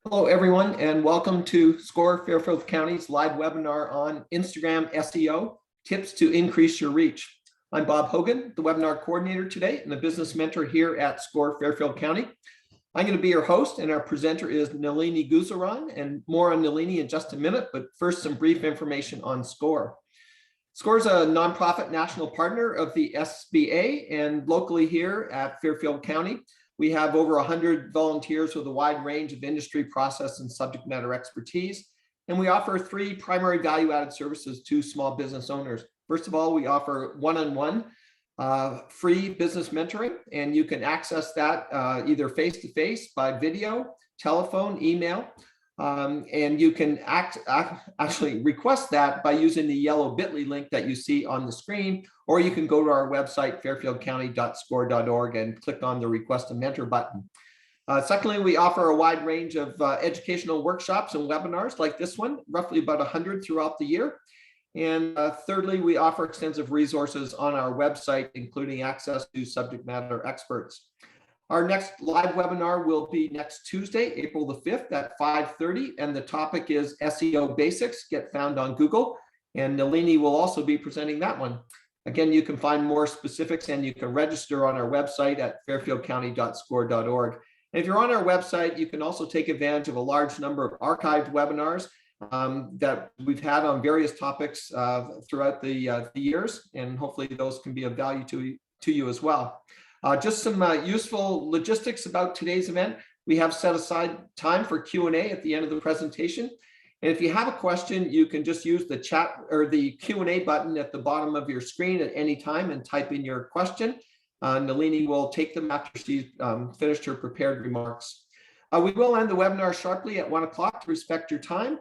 Hello, everyone, and welcome to SCORE Fairfield County's live webinar on Instagram SEO, tips to increase your reach. I'm Bob Hogan, the webinar coordinator today and the business mentor here at SCORE Fairfield County. I'm going to be your host, and our presenter is Nalini Goolsarran, and more on Nalini in just a minute, but first some brief information on SCORE. SCORE is a nonprofit national partner of the SBA, and locally here at Fairfield County, we have over 100 volunteers with a wide range of industry, process, and subject matter expertise. And we offer three primary value-added services to small business owners. First of all, we offer one-on-one free business mentoring, and you can access that either face-to-face, by video, telephone, email. And you can actually request that by using the yellow bit.ly link that you see on the screen, or you can go to our website, fairfieldcounty.score.org, and click on the request a mentor button. Secondly, we offer a wide range of educational workshops and webinars like this one, roughly about 100 throughout the year. And thirdly, we offer extensive resources on our website, including access to subject matter experts. Our next live webinar will be next Tuesday, April the 5th at 5:30, and the topic is SEO basics, get found on Google. And Nalini will also be presenting that one. Again, you can find more specifics and you can register on our website at fairfieldcounty.score.org. And if you're on our website, you can also take advantage of a large number of archived webinars that we've had on various topics throughout the years, and hopefully those can be of value to you as well. Just some useful logistics about today's event. We have set aside time for Q&A at the end of the presentation. And if you have a question, you can just use the chat or the Q&A button at the bottom of your screen at any time and type in your question. Nalini will take them after she's finished her prepared remarks. We will end the webinar sharply at 1 o'clock to respect your time.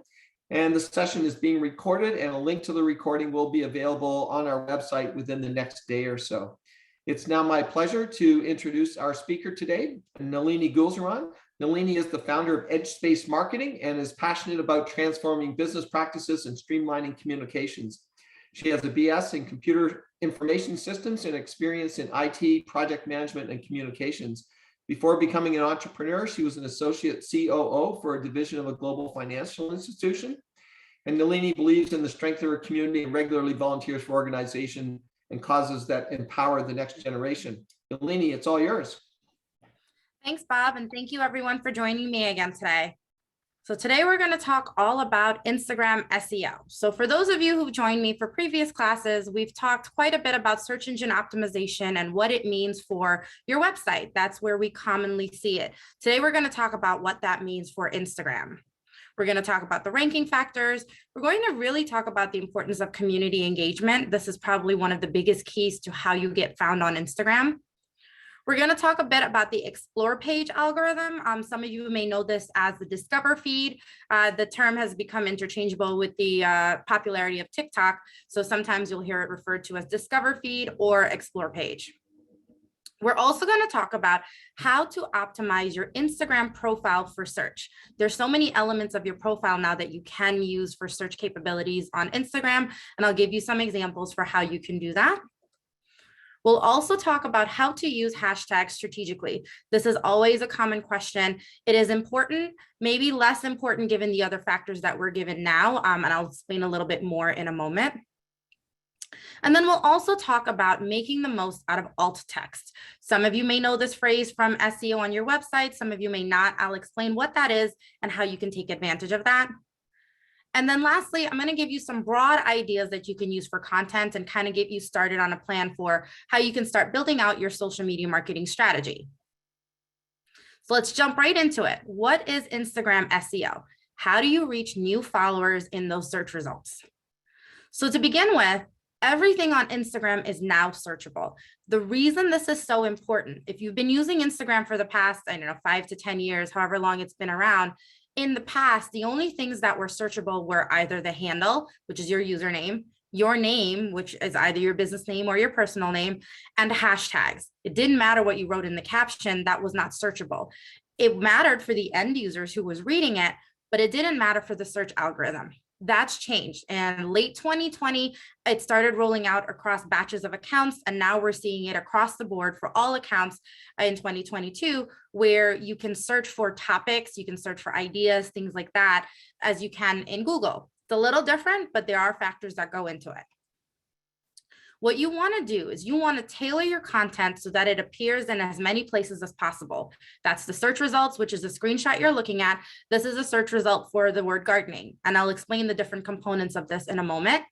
And the session is being recorded, and a link to the recording will be available on our website within the next day or so. It's now my pleasure to introduce our speaker today, Nalini Goolsarran. Nalini is the founder of EdgeSpace Marketing and is passionate about transforming business practices and streamlining communications. She has a BS in computer information systems and experience in IT, project management, and communications. Before becoming an entrepreneur, she was an Associate COO for a division of a global financial institution. And Nalini believes in the strength of her community and regularly volunteers for organizations and causes that empower the next generation. Nalini, it's all yours. Thanks, Bob, and thank you everyone for joining me again today. So today we're going to talk all about Instagram SEO. So for those of you who've joined me for previous classes, we've talked quite a bit about search engine optimization and what it means for your website. That's where we commonly see it. Today we're going to talk about what that means for Instagram. We're going to talk about the ranking factors. We're going to really talk about the importance of community engagement. This is probably one of the biggest keys to how you get found on Instagram. We're going to talk a bit about the explore page algorithm. Some of you may know this as the discover feed. The term has become interchangeable with the popularity of TikTok. So sometimes you'll hear it referred to as discover feed or explore page. We're also going to talk about how to optimize your Instagram profile for search. There's so many elements of your profile now that you can use for search capabilities on Instagram, and I'll give you some examples for how you can do that. We'll also talk about how to use hashtags strategically. This is always a common question. It is important, maybe less important given the other factors that we're given now, and I'll explain a little bit more in a moment. And then we'll also talk about making the most out of alt text. Some of you may know this phrase from SEO on your website. Some of you may not. I'll explain what that is and how you can take advantage of that. And then lastly, I'm going to give you some broad ideas that you can use for content and kind of get you started on a plan for how you can start building out your social media marketing strategy. So let's jump right into it. What is Instagram SEO? How do you reach new followers in those search results? So to begin with, everything on Instagram is now searchable. The reason this is so important, if you've been using Instagram for the past, 5 to 10 years, however long it's been around, in the past, the only things that were searchable were either the handle, which is your username, your name, which is either your business name or your personal name, and hashtags. It didn't matter what you wrote in the caption, that was not searchable. It mattered for the end users who was reading it, but it didn't matter for the search algorithm. That's changed. And late 2020, it started rolling out across batches of accounts. And now we're seeing it across the board for all accounts in 2022, where you can search for topics, you can search for ideas, things like that, as you can in Google. It's a little different, but there are factors that go into it. What you want to do is you want to tailor your content so that it appears in as many places as possible. That's the search results, which is the screenshot you're looking at. This is a search result for the word gardening, and I'll explain the different components of this in a moment.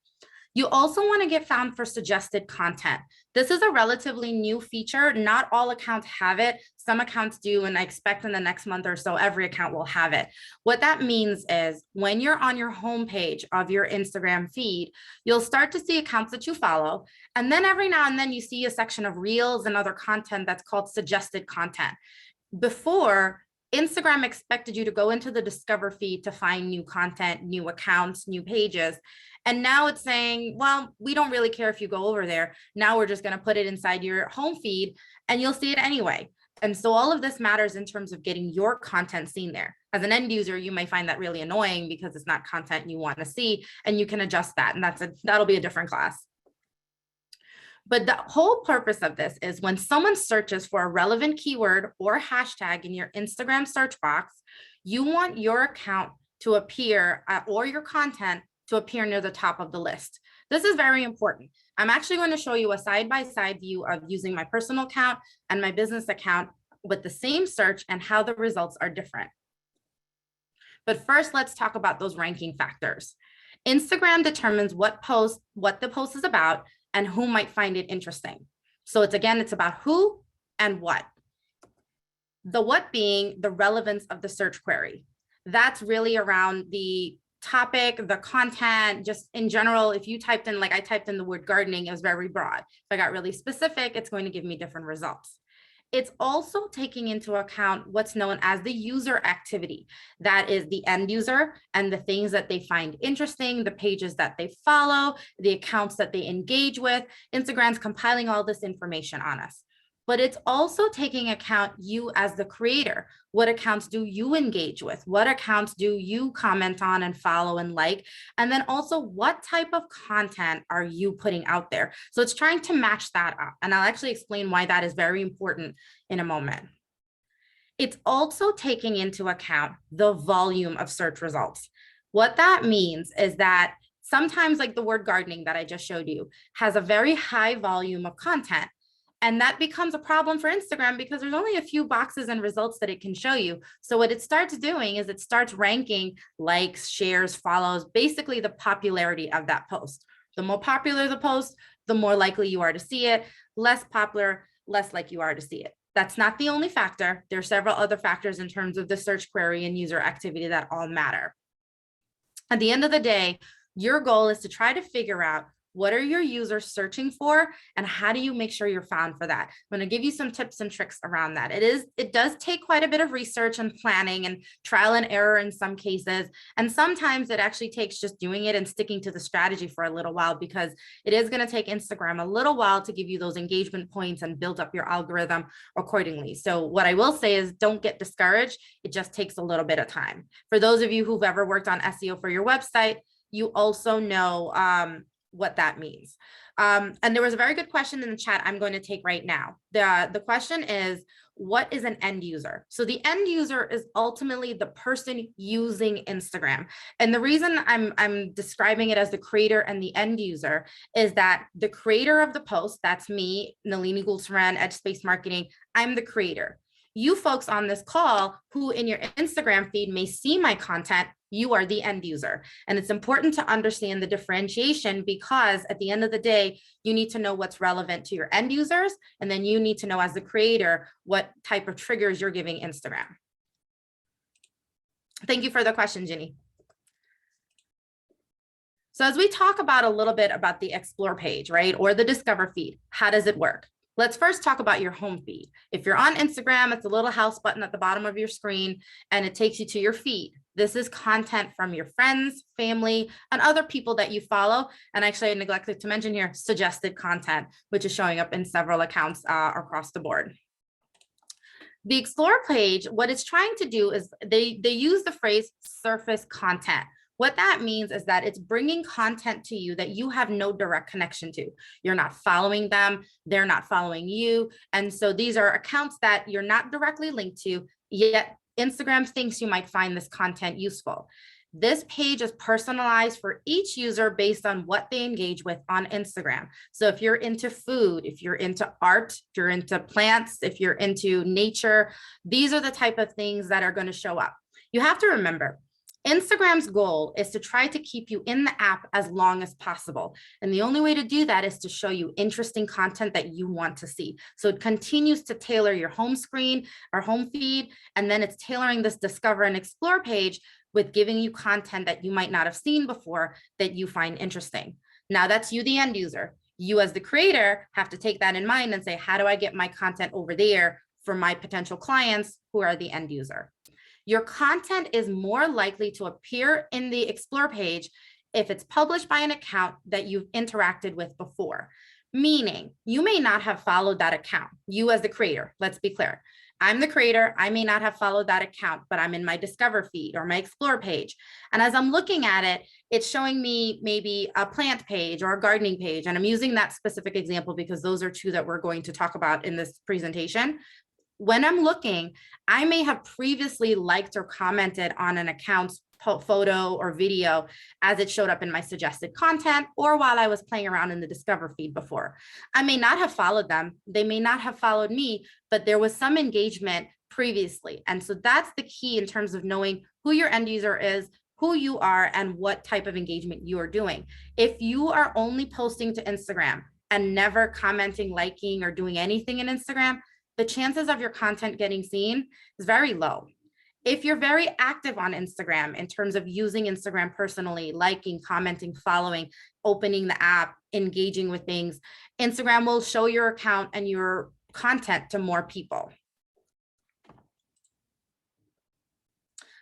You also want to get found for suggested content. This is a relatively new feature. Not all accounts have it. Some accounts do, and I expect in the next month or so, every account will have it. What that means is when you're on your homepage of your Instagram feed, you'll start to see accounts that you follow. And then every now and then you see a section of reels and other content that's called suggested content. Before, Instagram expected you to go into the Discover feed to find new content, new accounts, new pages. And now it's saying, well, we don't really care if you go over there. Now we're just going to put it inside your home feed and you'll see it anyway. And so all of this matters in terms of getting your content seen there. As an end user, you may find that really annoying because it's not content you want to see, and you can adjust that. And that'll be a different class. But the whole purpose of this is when someone searches for a relevant keyword or hashtag in your Instagram search box, you want your account to appear or your content to appear near the top of the list. This is very important. I'm actually going to show you a side-by-side view of using my personal account and my business account with the same search and how the results are different. But first, let's talk about those ranking factors. Instagram determines what the post is about and who might find it interesting. So it's about who and what. The what being the relevance of the search query. That's really around the topic, the content, just in general. If you typed in, like I typed in the word gardening, it was very broad. If I got really specific, it's going to give me different results. It's also taking into account what's known as the user activity. That is the end user and the things that they find interesting, the pages that they follow, the accounts that they engage with. Instagram's compiling all this information on us. But it's also taking account you as the creator. What accounts do you engage with? What accounts do you comment on and follow and like? And then also, what type of content are you putting out there? So it's trying to match that up. And I'll actually explain why that is very important in a moment. It's also taking into account the volume of search results. What that means is that sometimes, like the word gardening that I just showed you, has a very high volume of content. And that becomes a problem for Instagram because there's only a few boxes and results that it can show you. So what it starts doing is it starts ranking likes, shares, follows, basically the popularity of that post. The more popular the post, the more likely you are to see it. Less popular, less likely you are to see it. That's not the only factor. There are several other factors in terms of the search query and user activity that all matter. At the end of the day, your goal is to try to figure out what are your users searching for and how do you make sure you're found for that? I'm going to give you some tips and tricks around that. It does take quite a bit of research and planning and trial and error in some cases. And sometimes it actually takes just doing it and sticking to the strategy for a little while, because it is going to take Instagram a little while to give you those engagement points and build up your algorithm accordingly. So what I will say is don't get discouraged. It just takes a little bit of time. For those of you who've ever worked on SEO for your website, you also know what that means. And there was a very good question in the chat I'm going to take right now. The question is, what is an end user? So the end user is ultimately the person using Instagram. And the reason I'm describing it as the creator and the end user is that the creator of the post, that's me, Nalini Goolsarran, EdgeSpace Marketing, I'm the creator. You folks on this call who in your Instagram feed may see my content, you are the end user. And it's important to understand the differentiation, because at the end of the day, you need to know what's relevant to your end users. And then you need to know as the creator, what type of triggers you're giving Instagram. Thank you for the question, Ginny. So as we talk about a little bit about the explore page, right? Or the discover feed, how does it work? Let's first talk about your home feed. If you're on Instagram, it's a little house button at the bottom of your screen, and it takes you to your feed. This is content from your friends, family, and other people that you follow. And actually, I neglected to mention here, suggested content, which is showing up in several accounts across the board. The Explore page, what it's trying to do is they use the phrase surface content. What that means is that it's bringing content to you that you have no direct connection to. You're not following them, they're not following you. And so these are accounts that you're not directly linked to, yet Instagram thinks you might find this content useful. This page is personalized for each user based on what they engage with on Instagram. So if you're into food, if you're into art, if you're into plants, if you're into nature, these are the type of things that are going to show up. You have to remember, Instagram's goal is to try to keep you in the app as long as possible. And the only way to do that is to show you interesting content that you want to see. So it continues to tailor your home screen or home feed, and then it's tailoring this discover and explore page with giving you content that you might not have seen before that you find interesting. Now that's you, the end user. You as the creator have to take that in mind and say, how do I get my content over there for my potential clients who are the end user? Your content is more likely to appear in the explore page if it's published by an account that you've interacted with before. Meaning you may not have followed that account, you as the creator, let's be clear. I'm the creator, I may not have followed that account, but I'm in my discover feed or my explore page. And as I'm looking at it, it's showing me maybe a plant page or a gardening page. And I'm using that specific example because those are two that we're going to talk about in this presentation. When I'm looking, I may have previously liked or commented on an account's photo or video as it showed up in my suggested content or while I was playing around in the discover feed before. I may not have followed them. They may not have followed me, but there was some engagement previously. And so that's the key in terms of knowing who your end user is, who you are, and what type of engagement you are doing. If you are only posting to Instagram and never commenting, liking, or doing anything in Instagram, the chances of your content getting seen is very low. If you're very active on Instagram in terms of using Instagram personally, liking, commenting, following, opening the app, engaging with things, Instagram will show your account and your content to more people.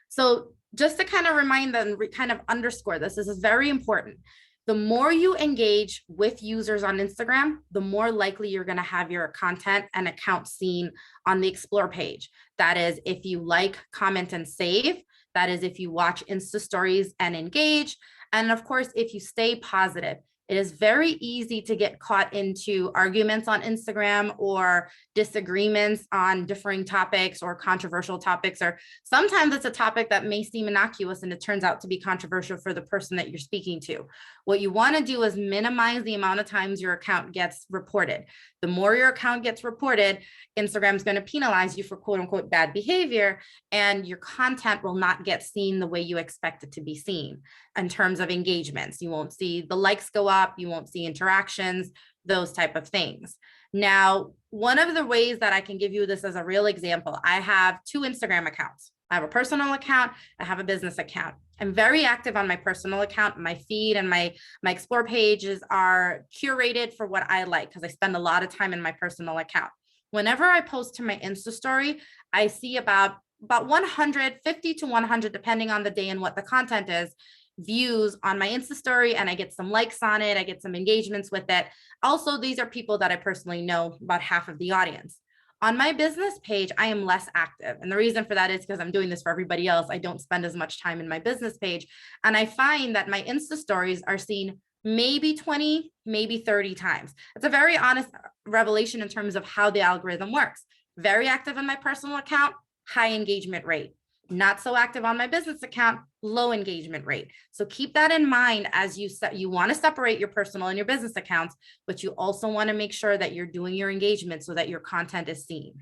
So just to kind of remind them, kind of underscore this is very important. The more you engage with users on Instagram, the more likely you're going to have your content and account seen on the explore page. That is, if you like, comment, and save. That is, if you watch Insta stories and engage. And of course, if you stay positive. It is very easy to get caught into arguments on Instagram or disagreements on differing topics or controversial topics, or sometimes it's a topic that may seem innocuous and it turns out to be controversial for the person that you're speaking to. What you want to do is minimize the amount of times your account gets reported. The more your account gets reported, Instagram's going to penalize you for quote unquote bad behavior, and your content will not get seen the way you expect it to be seen in terms of engagements. You won't see the likes go up, you won't see interactions, those type of things. Now, one of the ways that I can give you this as a real example, I have two Instagram accounts. I have a personal account, I have a business account. I'm very active on my personal account. My feed and my explore pages are curated for what I like because I spend a lot of time in my personal account. Whenever I post to my Insta story, I see about 150 to 100, depending on the day and what the content is, views on my Insta story, and I get some likes on it. I get some engagements with it. Also, these are people that I personally know, about half of the audience. On my business page, I am less active. And the reason for that is because I'm doing this for everybody else. I don't spend as much time in my business page. And I find that my Insta stories are seen maybe 20, maybe 30 times. It's a very honest revelation in terms of how the algorithm works. Very active in my personal account, high engagement rate. Not so active on my business account, low engagement rate. So keep that in mind as you want to separate your personal and your business accounts, but you also want to make sure that you're doing your engagement so that your content is seen.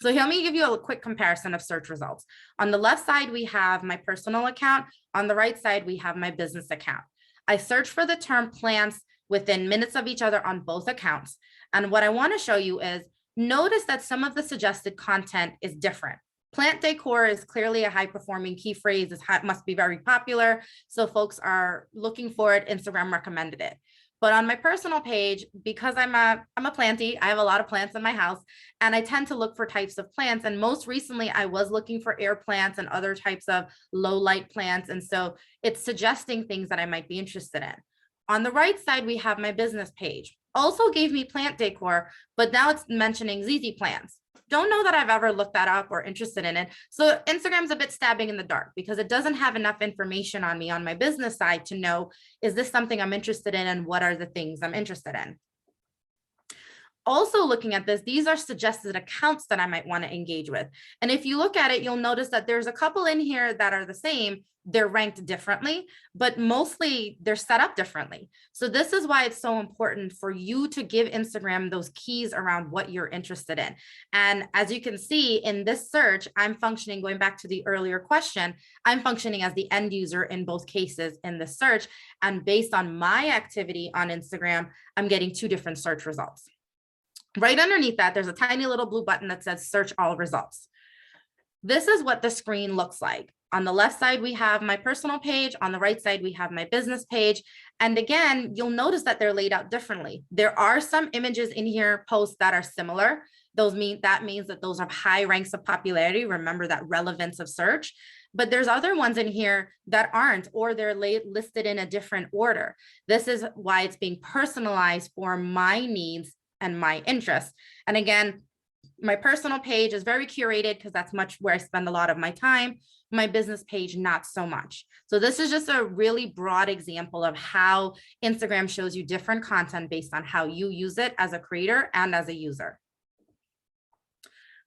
So let me give you a quick comparison of search results. On the left side, we have my personal account. On the right side, we have my business account. I search for the term plants within minutes of each other on both accounts. And what I want to show you is notice that some of the suggested content is different. Plant decor is clearly a high performing key phrase. It must be very popular. So folks are looking for it. Instagram recommended it. But on my personal page, because I'm a planty, I have a lot of plants in my house, and I tend to look for types of plants. And most recently, I was looking for air plants and other types of low light plants. And so it's suggesting things that I might be interested in. On the right side, we have my business page. Also gave me plant decor, but now it's mentioning ZZ plants. Don't know that I've ever looked that up or interested in it. So Instagram's a bit stabbing in the dark because it doesn't have enough information on me on my business side to know, is this something I'm interested in and what are the things I'm interested in? Also looking at this, these are suggested accounts that I might want to engage with. And if you look at it, you'll notice that there's a couple in here that are the same. They're ranked differently, but mostly they're set up differently. So this is why it's so important for you to give Instagram those keys around what you're interested in. And as you can see in this search, I'm functioning, going back to the earlier question, I'm functioning as the end user in both cases in the search. And based on my activity on Instagram, I'm getting 2 different search results. Right underneath that, there's a tiny little blue button that says search all results. This is what the screen looks like. On the left side, we have my personal page. On the right side, we have my business page. And again, you'll notice that they're laid out differently. There are some images in here, posts that are similar. That means that those have high ranks of popularity. Remember that relevance of search. But there's other ones in here that aren't, or they're listed in a different order. This is why it's being personalized for my needs and my interests. And again, my personal page is very curated because that's much where I spend a lot of my time. My business page, not so much. So this is just a really broad example of how Instagram shows you different content based on how you use it as a creator and as a user.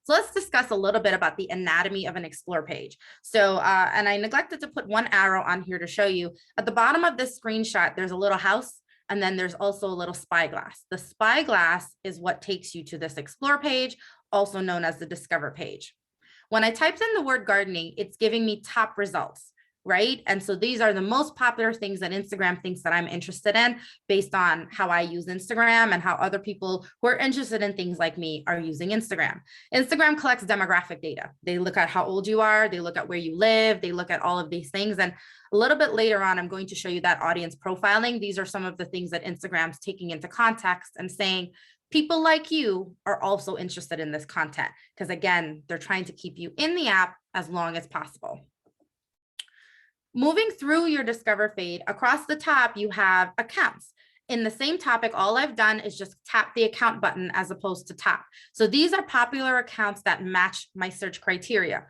So let's discuss a little bit about the anatomy of an explore page. So, and I neglected to put one arrow on here to show you. At the bottom of this screenshot, there's a little house. And then there's also a little spyglass. The spyglass is what takes you to this explore page, also known as the discover page. When I typed in the word gardening, it's giving me top results, right? And so these are the most popular things that Instagram thinks that I'm interested in based on how I use Instagram and how other people who are interested in things like me are using Instagram. Instagram collects demographic data. They look at how old you are, they look at where you live, they look at all of these things. And a little bit later on, I'm going to show you that audience profiling. These are some of the things that Instagram's taking into context and saying, people like you are also interested in this content. Because again, they're trying to keep you in the app as long as possible. Moving through your discover feed, across the top, you have accounts. In the same topic, all I've done is just tap the account button as opposed to tap. So these are popular accounts that match my search criteria.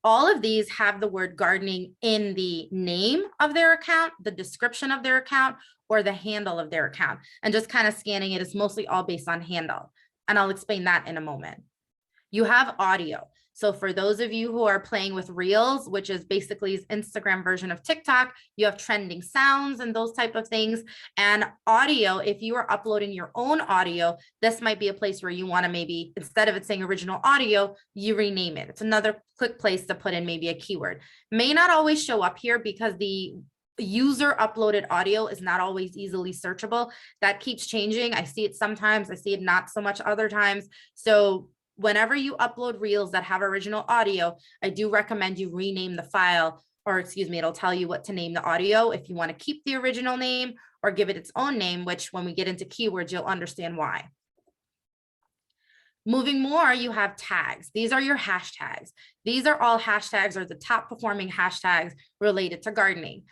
All of these have the word gardening in the name of their account, the description of their account, or the handle of their account. And just kind of scanning it, it's mostly all based on handle. And I'll explain that in a moment. You have audio. So for those of you who are playing with Reels, which is basically Instagram version of TikTok, you have trending sounds and those type of things. And audio, if you are uploading your own audio, this might be a place where you want to maybe, instead of it saying original audio, you rename it. It's another quick place to put in maybe a keyword. May not always show up here because the user uploaded audio is not always easily searchable. That keeps changing. I see it sometimes, I see it not so much other times. So whenever you upload Reels that have original audio, I do recommend you rename the file, or excuse me, it'll tell you what to name the audio if you want to keep the original name or give it its own name, which when we get into keywords, you'll understand why. Moving more, you have tags. These are your hashtags. These are all hashtags or the top performing hashtags related to gardening.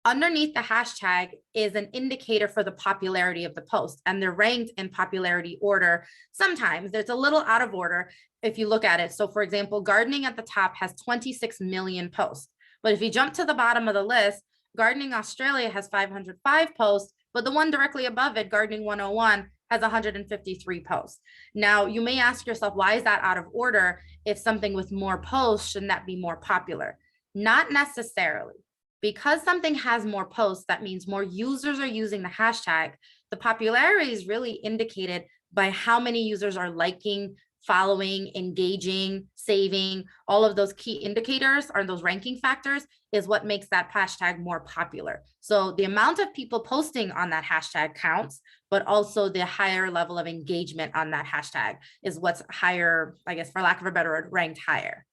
Underneath the hashtag is an indicator for the popularity of the post, and they're ranked in popularity order. Sometimes it's a little out of order if you look at it. So for example, gardening at the top has 26 million posts. But if you jump to the bottom of the list, Gardening Australia has 505 posts, but the one directly above it, Gardening 101, has 153 posts. Now, you may ask yourself, why is that out of order? If something with more posts, shouldn't that be more popular? Not necessarily. Because something has more posts, that means more users are using the hashtag. The popularity is really indicated by how many users are liking, following, engaging, saving. All of those key indicators or those ranking factors is what makes that hashtag more popular. So the amount of people posting on that hashtag counts, but also the higher level of engagement on that hashtag is what's higher, I guess, for lack of a better word, ranked higher.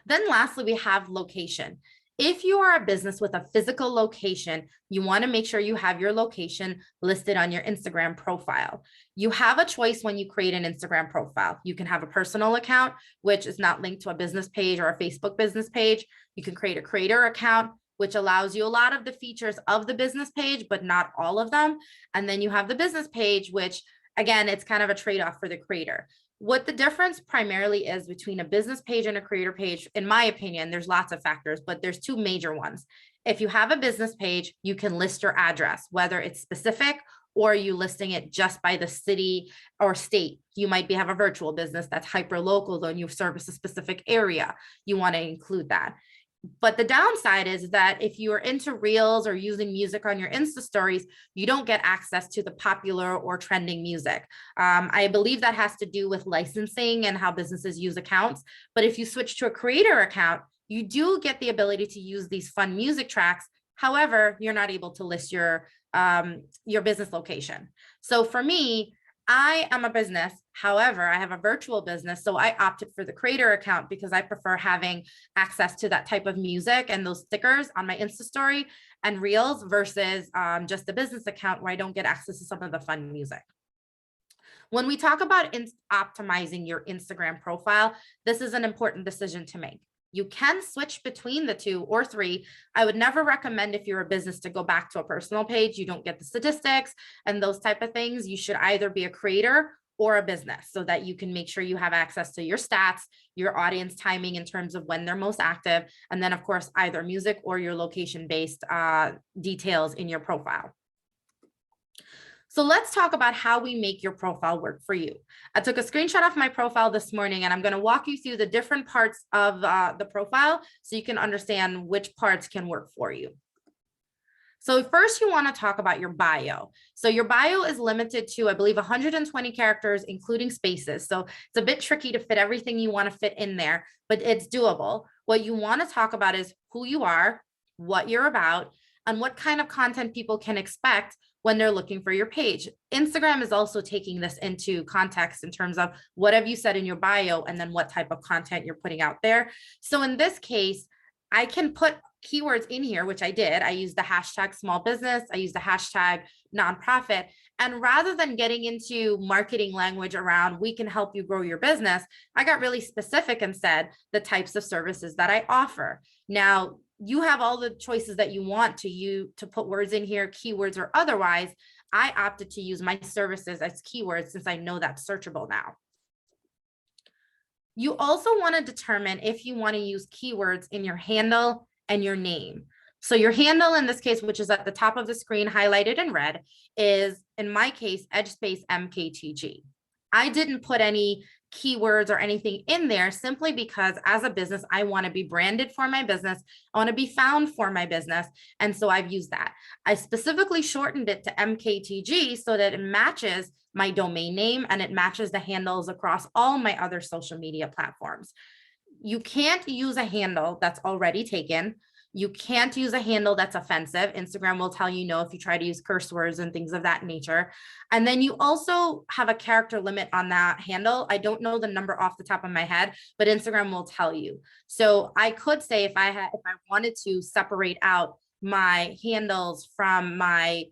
Then lastly, we have location. If you are a business with a physical location, you want to make sure you have your location listed on your Instagram profile. You have a choice when you create an Instagram profile. You can have a personal account, which is not linked to a business page or a Facebook business page. You can create a creator account, which allows you a lot of the features of the business page, but not all of them. And then you have the business page, which again, it's kind of a trade-off for the creator. What the difference primarily is between a business page and a creator page, in my opinion, there's lots of factors, but there's two major ones. If you have a business page, you can list your address, whether it's specific or you listing it just by the city or state. You might have a virtual business that's hyper local, though, and you service a specific area. You want to include that. But the downside is that if you are into reels or using music on your Insta stories, you don't get access to the popular or trending music. I believe that has to do with licensing and how businesses use accounts. But if you switch to a creator account, you do get the ability to use these fun music tracks. However, you're not able to list your business location. So for me, I am a business. However, I have a virtual business. So I opted for the creator account because I prefer having access to that type of music and those stickers on my Insta story and reels versus just the business account where I don't get access to some of the fun music. When we talk about optimizing your Instagram profile, this is an important decision to make. You can switch between the two or three. I would never recommend if you're a business to go back to a personal page. You don't get the statistics and those type of things. You should either be a creator or a business so that you can make sure you have access to your stats, your audience timing in terms of when they're most active, and then of course, either music or your location-based details in your profile. So let's talk about how we make your profile work for you. I took a screenshot of my profile this morning, and I'm going to walk you through the different parts of the profile so you can understand which parts can work for you. So first, you want to talk about your bio. So your bio is limited to, I believe, 120 characters, including spaces. So it's a bit tricky to fit everything you want to fit in there, but it's doable. What you want to talk about is who you are, what you're about, and what kind of content people can expect when they're looking for your page. Instagram is also taking this into context in terms of what have you said in your bio and then what type of content you're putting out there. So in this case, I can put keywords in here, which I did. I used the hashtag small business. I used the hashtag nonprofit. And rather than getting into marketing language around, we can help you grow your business, I got really specific and said the types of services that I offer. Now, you have all the choices that you want to put words in here, keywords or otherwise. I opted to use my services as keywords since I know that's searchable now. You also want to determine if you want to use keywords in your handle and your name. So your handle in this case, which is at the top of the screen highlighted in red, is in my case, EdgeSpace MKTG. I didn't put any keywords or anything in there simply because as a business, I want to be branded for my business. I want to be found for my business. And so I've used that. I specifically shortened it to MKTG so that it matches my domain name and it matches the handles across all my other social media platforms. You can't use a handle that's already taken. You can't use a handle that's offensive. Instagram will tell you no if you try to use curse words and things of that nature. And then you also have a character limit on that handle. I don't know the number off the top of my head, but Instagram will tell you. So I could say if I wanted to separate out my handles from my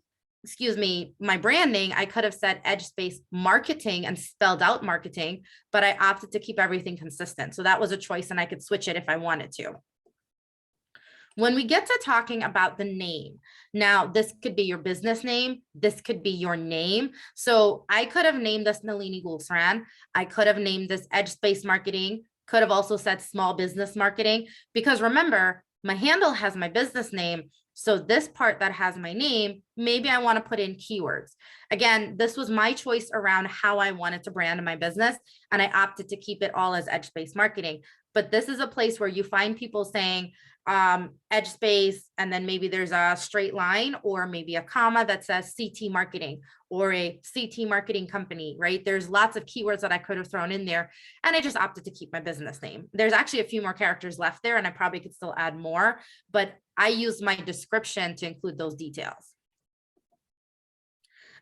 branding, I could have said EdgeSpace Marketing and spelled out marketing, but I opted to keep everything consistent. So that was a choice and I could switch it if I wanted to. When we get to talking about the name, now this could be your business name, this could be your name. So I could have named this Nalini Goolsarran. I could have named this EdgeSpace Marketing, could have also said small business marketing, because remember, my handle has my business name. So this part that has my name, maybe I want to put in keywords. Again, this was my choice around how I wanted to brand my business, and I opted to keep it all as EdgeSpace Marketing. But this is a place where you find people saying EdgeSpace, and then maybe there's a straight line or maybe a comma that says CT Marketing or a CT marketing company, right? There's lots of keywords that I could have thrown in there, and I just opted to keep my business name. There's actually a few more characters left there, and I probably could still add more, but I used my description to include those details.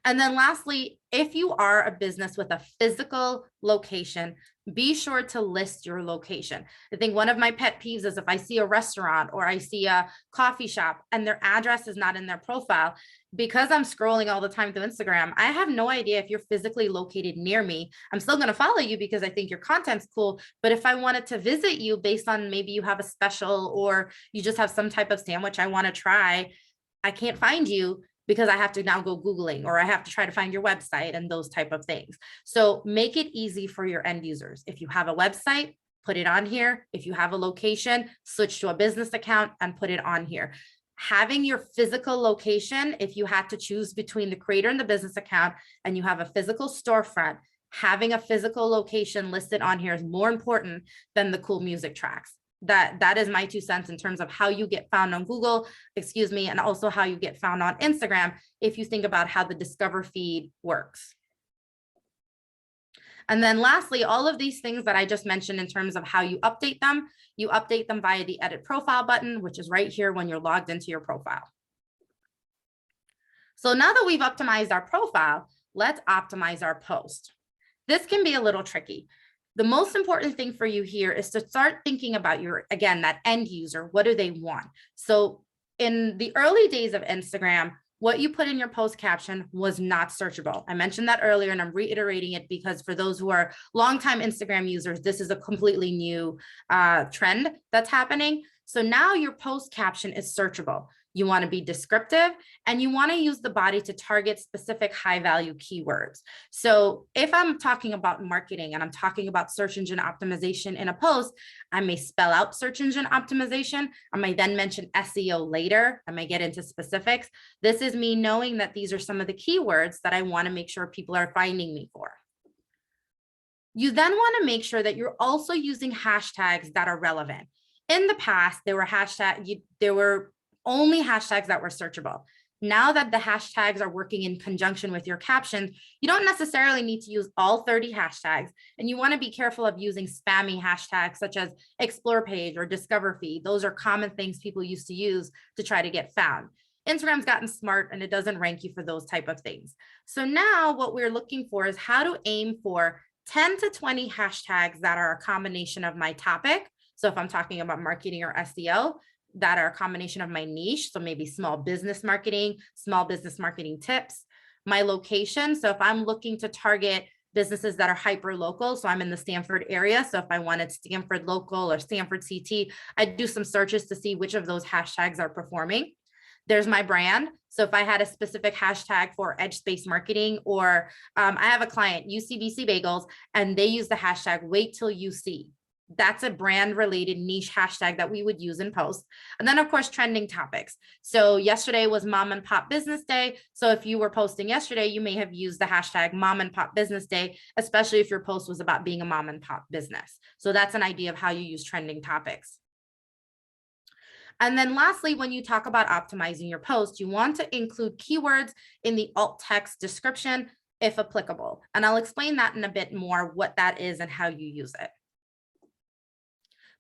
And then lastly, if you are a business with a physical location, be sure to list your location. I think one of my pet peeves is if I see a restaurant or I see a coffee shop and their address is not in their profile, because I'm scrolling all the time through Instagram, I have no idea if you're physically located near me. I'm still going to follow you because I think your content's cool. But if I wanted to visit you based on maybe you have a special or you just have some type of sandwich I want to try, I can't find you because I have to now go Googling, or I have to try to find your website and those type of things. So make it easy for your end users. If you have a website, put it on here. If you have a location, switch to a business account and put it on here. Having your physical location, if you had to choose between the creator and the business account and you have a physical storefront, having a physical location listed on here is more important than the cool music tracks. That is my 2 cents in terms of how you get found on Google, and also how you get found on Instagram, if you think about how the discover feed works. And then lastly, all of these things that I just mentioned in terms of how you update them via the edit profile button, which is right here when you're logged into your profile. So now that we've optimized our profile, let's optimize our post. This can be a little tricky. The most important thing for you here is to start thinking about that end user. What do they want? So in the early days of Instagram, what you put in your post caption was not searchable. I mentioned that earlier, and I'm reiterating it because for those who are longtime Instagram users, this is a completely new trend that's happening. So now your post caption is searchable. You want to be descriptive, and you want to use the body to target specific high value keywords. So if I'm talking about marketing and I'm talking about search engine optimization in a post, I may spell out search engine optimization. I may then mention SEO later. I may get into specifics. This is me knowing that these are some of the keywords that I want to make sure people are finding me for. You then want to make sure that you're also using hashtags that are relevant. In the past, there were only hashtags that were searchable. Now that the hashtags are working in conjunction with your captions, you don't necessarily need to use all 30 hashtags, and you want to be careful of using spammy hashtags such as explore page or discover feed. Those are common things people used to use to try to get found. Instagram's gotten smart and it doesn't rank you for those type of things. So now what we're looking for is how to aim for 10 to 20 hashtags that are a combination of my topic. So if I'm talking about marketing or SEO, that are a combination of my niche. So maybe small business marketing tips, my location. So if I'm looking to target businesses that are hyper local, so I'm in the Stanford area. So if I wanted Stanford local or Stanford CT, I'd do some searches to see which of those hashtags are performing. There's my brand. So if I had a specific hashtag for EdgeSpace Marketing, or I have a client, UCBC Bagels, and they use the hashtag wait till you see. That's a brand related niche hashtag that we would use in posts. And then of course, trending topics. So yesterday was Mom and Pop Business Day. So if you were posting yesterday, you may have used the hashtag Mom and Pop Business Day, especially if your post was about being a mom and pop business. So that's an idea of how you use trending topics. And then lastly, when you talk about optimizing your post, you want to include keywords in the alt text description, if applicable. And I'll explain that in a bit more, what that is and how you use it.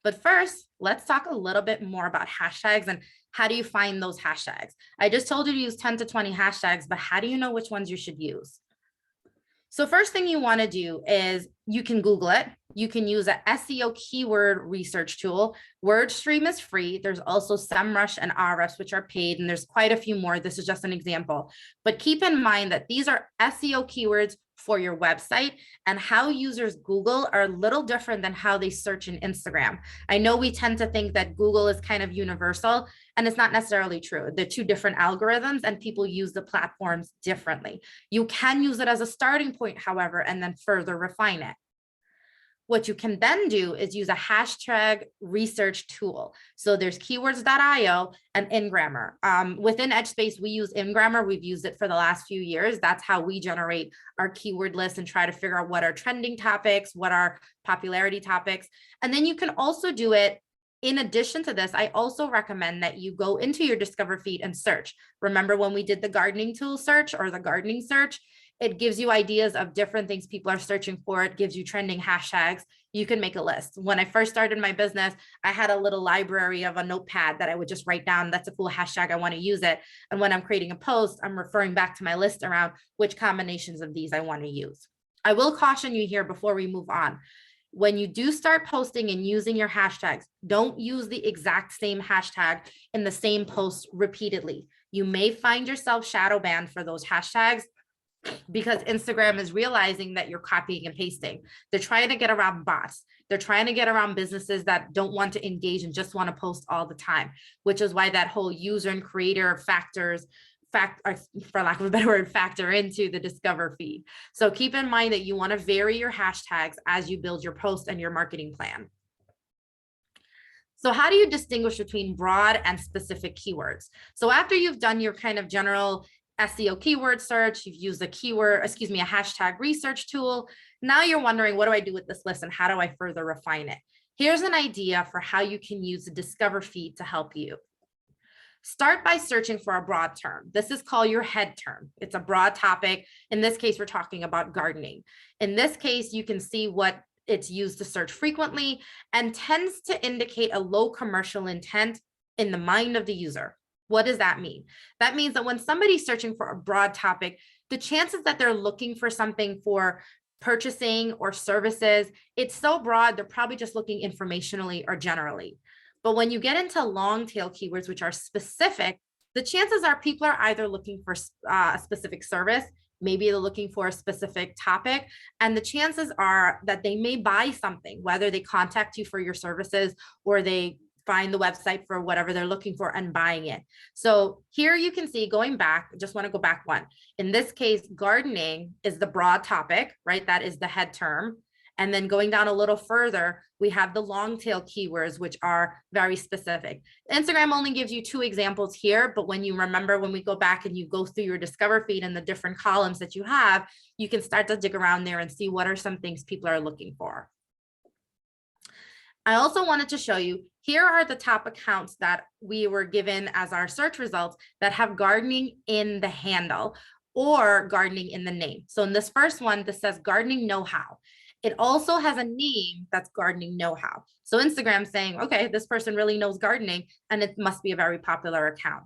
But first, let's talk a little bit more about hashtags and how do you find those hashtags? I just told you to use 10 to 20 hashtags, but how do you know which ones you should use? So first thing you want to do is you can Google it. You can use an SEO keyword research tool. WordStream is free. There's also SEMrush and Ahrefs, which are paid, and there's quite a few more. This is just an example. But keep in mind that these are SEO keywords for your website, and how users Google are a little different than how they search in Instagram. I know we tend to think that Google is kind of universal, and it's not necessarily true. They're two different algorithms and people use the platforms differently. You can use it as a starting point, however, and then further refine it. What you can then do is use a hashtag research tool. So there's keywords.io and Ingrammer. Within EdgeSpace, we use Ingrammer. We've used it for the last few years. That's how we generate our keyword list and try to figure out what are trending topics, what are popularity topics. And then you can also do it. In addition to this, I also recommend that you go into your Discover feed and search. Remember when we did the gardening tool search or the gardening search? It gives you ideas of different things people are searching for. It gives you trending hashtags. You can make a list. When I first started my business, I had a little library of a notepad that I would just write down. That's a cool hashtag. I want to use it. And when I'm creating a post, I'm referring back to my list around which combinations of these I want to use. I will caution you here before we move on. When you do start posting and using your hashtags, don't use the exact same hashtag in the same post repeatedly. You may find yourself shadow banned for those hashtags, because Instagram is realizing that you're copying and pasting. They're trying to get around bots. They're trying to get around businesses that don't want to engage and just want to post all the time, which is why that whole user and creator factors for lack of a better word, factor into the discover feed. So keep in mind that you want to vary your hashtags as you build your post and your marketing plan. So how do you distinguish between broad and specific keywords? So after you've done your kind of general SEO keyword search, you've used a hashtag research tool. Now you're wondering, what do I do with this list and how do I further refine it? Here's an idea for how you can use the discover feed to help you. Start by searching for a broad term. This is called your head term. It's a broad topic. In this case, we're talking about gardening. In this case, you can see what it's used to search frequently and tends to indicate a low commercial intent in the mind of the user. What does that mean? That means that when somebody's searching for a broad topic, the chances that they're looking for something for purchasing or services, it's so broad, they're probably just looking informationally or generally. But when you get into long tail keywords, which are specific, the chances are people are either looking for a specific service, maybe they're looking for a specific topic, and the chances are that they may buy something, whether they contact you for your services or they find the website for whatever they're looking for and buying it. So here you can see, going back, just want to go back one. In this case, gardening is the broad topic, right? That is the head term. And then going down a little further, we have the long tail keywords, which are very specific. Instagram only gives you 2 examples here, but when you remember, when we go back and you go through your discover feed and the different columns that you have, you can start to dig around there and see what are some things people are looking for. I also wanted to show you, here are the top accounts that we were given as our search results that have gardening in the handle or gardening in the name. So in this first one, this says gardening know-how. It also has a name that's gardening know-how. So Instagram's saying, okay, this person really knows gardening and it must be a very popular account.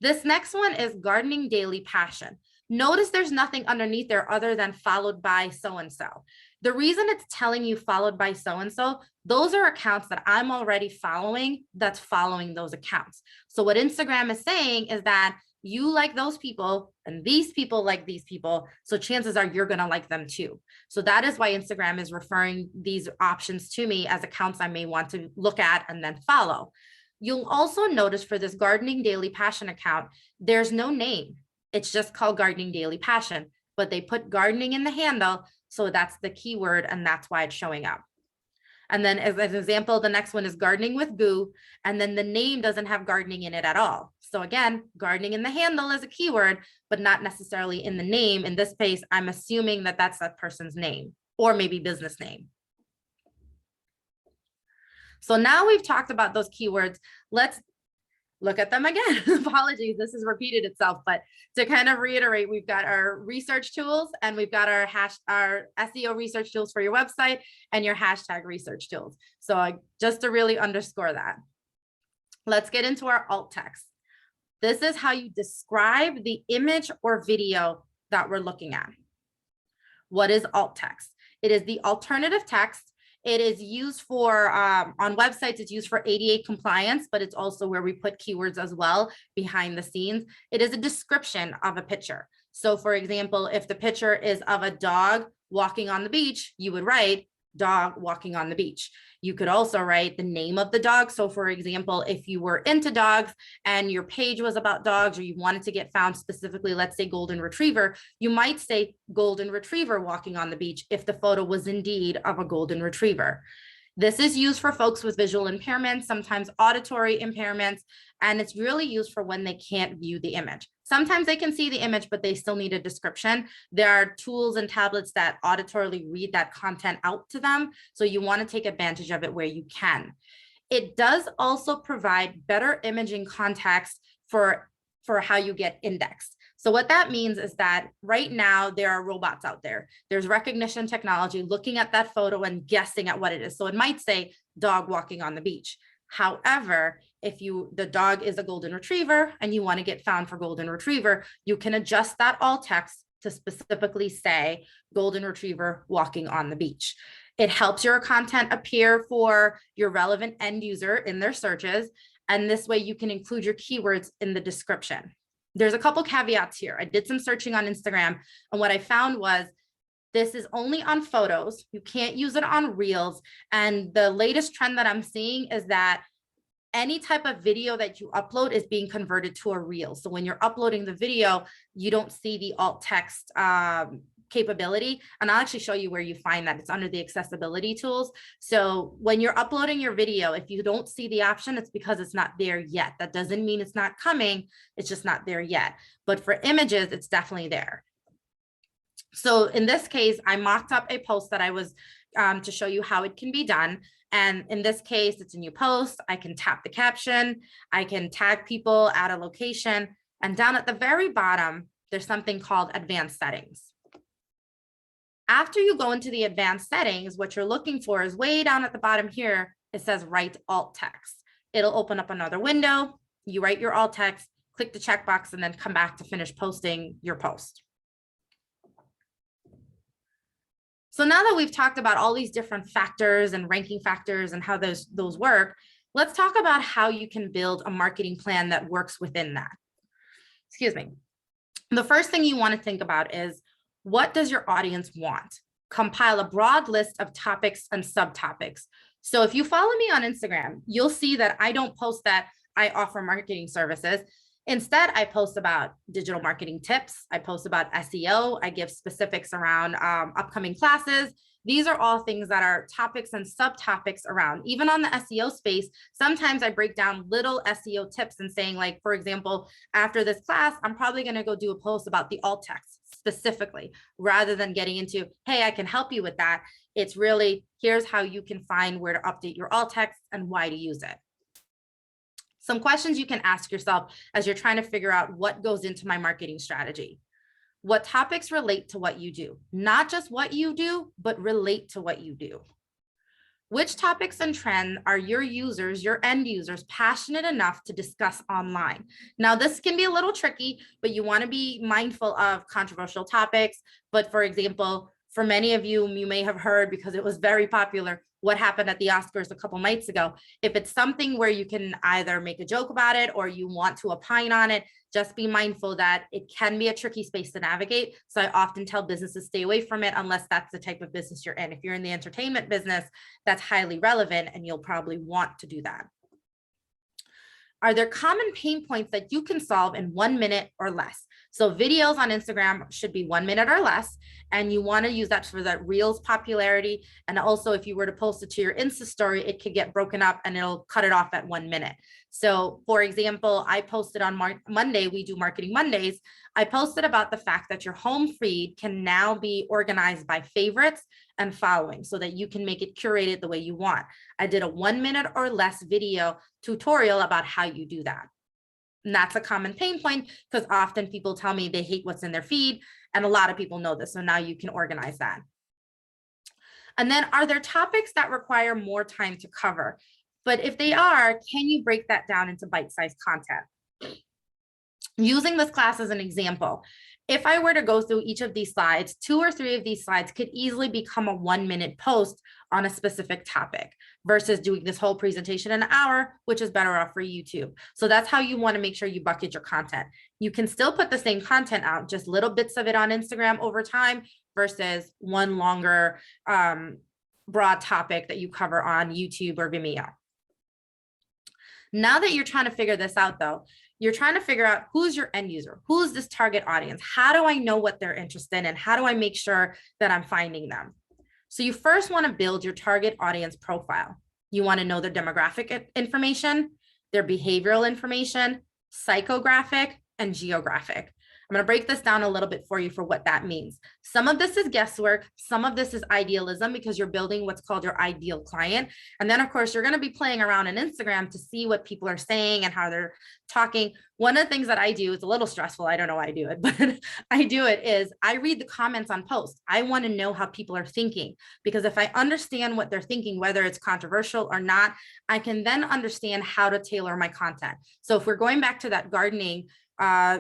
This next one is gardening daily passion. Notice there's nothing underneath there other than followed by so-and-so. The reason it's telling you followed by so-and-so, those are accounts that I'm already following that's following those accounts. So what Instagram is saying is that you like those people and these people like these people. So chances are you're going to like them too. So that is why Instagram is referring these options to me as accounts I may want to look at and then follow. You'll also notice for this gardening daily passion account, there's no name. It's just called gardening daily passion, but they put gardening in the handle. So that's the keyword and that's why it's showing up. And then as an example, the next one is gardening with goo. And then the name doesn't have gardening in it at all. So again, gardening in the handle is a keyword, but not necessarily in the name. In this case, I'm assuming that that's that person's name or maybe business name. So now we've talked about those keywords. Let's look at them again. Apologies, this has repeated itself, but to kind of reiterate, we've got our research tools and we've got our SEO research tools for your website and your hashtag research tools. So just to really underscore that, let's get into our alt text. This is how you describe the image or video that we're looking at. What is alt text? It is the alternative text. It is used for, on websites, it's used for ADA compliance, but it's also where we put keywords as well behind the scenes. It is a description of a picture. So for example, if the picture is of a dog walking on the beach, you would write dog walking on the beach. You could also write the name of the dog. So for example, if you were into dogs and your page was about dogs or you wanted to get found specifically, let's say golden retriever, you might say golden retriever walking on the beach if the photo was indeed of a golden retriever. This is used for folks with visual impairments, sometimes auditory impairments, and it's really used for when they can't view the image. Sometimes they can see the image, but they still need a description. There are tools and tablets that auditorily read that content out to them. So you want to take advantage of it where you can. It does also provide better imaging context for how you get indexed. So what that means is that right now there are robots out there. There's recognition technology looking at that photo and guessing at what it is. So it might say dog walking on the beach. However, if the dog is a golden retriever and you want to get found for golden retriever, you can adjust that alt text to specifically say golden retriever walking on the beach. It helps your content appear for your relevant end user in their searches. And this way you can include your keywords in the description. There's a couple caveats here. I did some searching on Instagram, and what I found was this is only on photos. You can't use it on reels. And the latest trend that I'm seeing is that any type of video that you upload is being converted to a reel. So when you're uploading the video, you don't see the alt text capability. And I'll actually show you where you find that. It's under the accessibility tools. So when you're uploading your video, if you don't see the option, it's because it's not there yet. That doesn't mean it's not coming. It's just not there yet. But for images, it's definitely there. So in this case, I mocked up a post that I was to show you how it can be done. And in this case, it's a new post. I can tap the caption. I can tag people, add a location. And down at the very bottom, there's something called advanced settings. After you go into the advanced settings, what you're looking for is way down at the bottom here. It says write alt text. It'll open up another window. You write your alt text, click the checkbox, and then come back to finish posting your post. So now that we've talked about all these different factors and ranking factors and how those work, let's talk about how you can build a marketing plan that works within that. Excuse me. The first thing you want to think about is, what does your audience want? Compile a broad list of topics and subtopics. So if you follow me on Instagram, you'll see that I don't post that I offer marketing services. Instead, I post about digital marketing tips. I post about SEO. I give specifics around upcoming classes. These are all things that are topics and subtopics around. Even on the SEO space, sometimes I break down little SEO tips and saying, like, for example, after this class, I'm probably going to go do a post about the alt text specifically, rather than getting into, hey, I can help you with that. It's really, here's how you can find where to update your alt text and why to use it. Some questions you can ask yourself as you're trying to figure out what goes into my marketing strategy. What topics relate to what you do? Not just what you do, but relate to what you do. Which topics and trends are your users, your end users, passionate enough to discuss online? Now, this can be a little tricky, but you want to be mindful of controversial topics. But for example, for many of you, you may have heard, because it was very popular, what happened at the Oscars a couple nights ago. If it's something where you can either make a joke about it or you want to opine on it, just be mindful that it can be a tricky space to navigate. So I often tell businesses stay away from it unless that's the type of business you're in. If you're in the entertainment business, that's highly relevant and you'll probably want to do that. Are there common pain points that you can solve in 1 minute or less? So videos on Instagram should be 1 minute or less, and you want to use that for that Reels popularity. And also, if you were to post it to your Insta story, it could get broken up and it'll cut it off at 1 minute. So for example, I posted on Monday, we do Marketing Mondays. I posted about the fact that your home feed can now be organized by favorites and following so that you can make it curated the way you want. I did a 1 minute or less video tutorial about how you do that. And that's a common pain point because often people tell me they hate what's in their feed, and a lot of people know this. So now you can organize that. And then, are there topics that require more time to cover? But if they are, can you break that down into bite-sized content? Using this class as an example, if I were to go through each of these slides, 2 or 3 of these slides could easily become a 1 minute post on a specific topic versus doing this whole presentation in an hour, which is better off for YouTube. So that's how you want to make sure you bucket your content. You can still put the same content out, just little bits of it on Instagram over time versus one longer broad topic that you cover on YouTube or Vimeo. Now that you're trying to figure this out though, you're trying to figure out who's your end user, who's this target audience, how do I know what they're interested in, and how do I make sure that I'm finding them? So you first want to build your target audience profile. You want to know their demographic information, their behavioral information, psychographic, and geographic. I'm going to break this down a little bit for you for what that means. Some of this is guesswork. Some of this is idealism because you're building what's called your ideal client. And then of course, you're going to be playing around on Instagram to see what people are saying and how they're talking. One of the things that I do is a little stressful. I don't know why I do it, but I do it is I read the comments on posts. I want to know how people are thinking, because if I understand what they're thinking, whether it's controversial or not, I can then understand how to tailor my content. So if we're going back to that gardening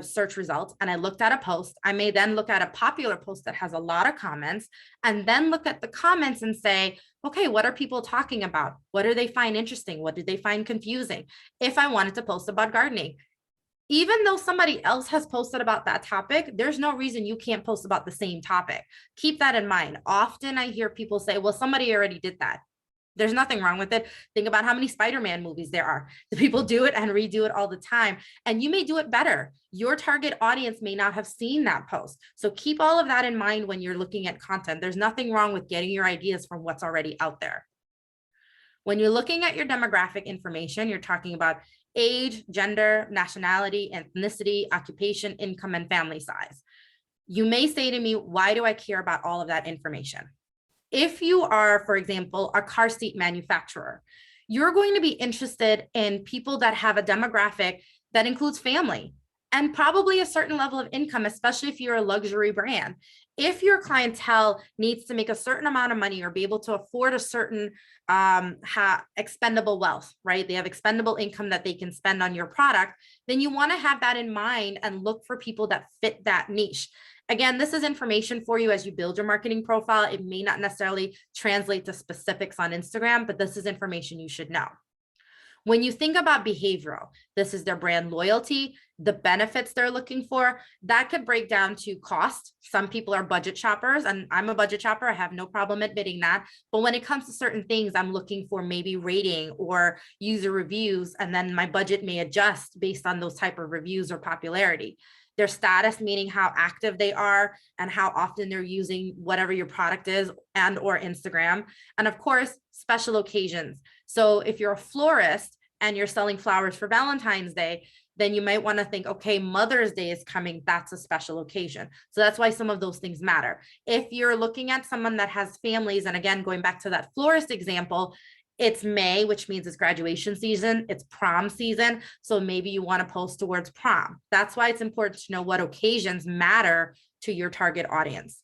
search results and I looked at a post, I may then look at a popular post that has a lot of comments and then look at the comments and say, okay, what are people talking about? What do they find interesting? What do they find confusing? If I wanted to post about gardening, even though somebody else has posted about that topic, there's no reason you can't post about the same topic. Keep that in mind. Often I hear people say, well, somebody already did that. There's nothing wrong with it. Think about how many Spider-Man movies there are. The people do it and redo it all the time. And you may do it better. Your target audience may not have seen that post. So keep all of that in mind when you're looking at content. There's nothing wrong with getting your ideas from what's already out there. When you're looking at your demographic information, you're talking about age, gender, nationality, ethnicity, occupation, income, and family size. You may say to me, why do I care about all of that information? If you are, for example, a car seat manufacturer, you're going to be interested in people that have a demographic that includes family and probably a certain level of income, especially if you're a luxury brand. If your clientele needs to make a certain amount of money or be able to afford a certain expendable wealth, right? They have expendable income that they can spend on your product, then you want to have that in mind and look for people that fit that niche. Again, this is information for you as you build your marketing profile. It may not necessarily translate to specifics on Instagram, but this is information you should know. When you think about behavioral, this is their brand loyalty, the benefits they're looking for, that could break down to cost. Some people are budget shoppers, and I'm a budget shopper. I have no problem admitting that. But when it comes to certain things, I'm looking for maybe rating or user reviews, and then my budget may adjust based on those type of reviews or popularity. Their status, meaning how active they are and how often they're using whatever your product is and or Instagram. And of course, special occasions. So if you're a florist and you're selling flowers for Valentine's Day, then you might want to think, okay, Mother's Day is coming. That's a special occasion. So that's why some of those things matter. If you're looking at someone that has families, and again, going back to that florist example, it's May, which means it's graduation season, it's prom season. So maybe you want to post towards prom. That's why it's important to know what occasions matter to your target audience.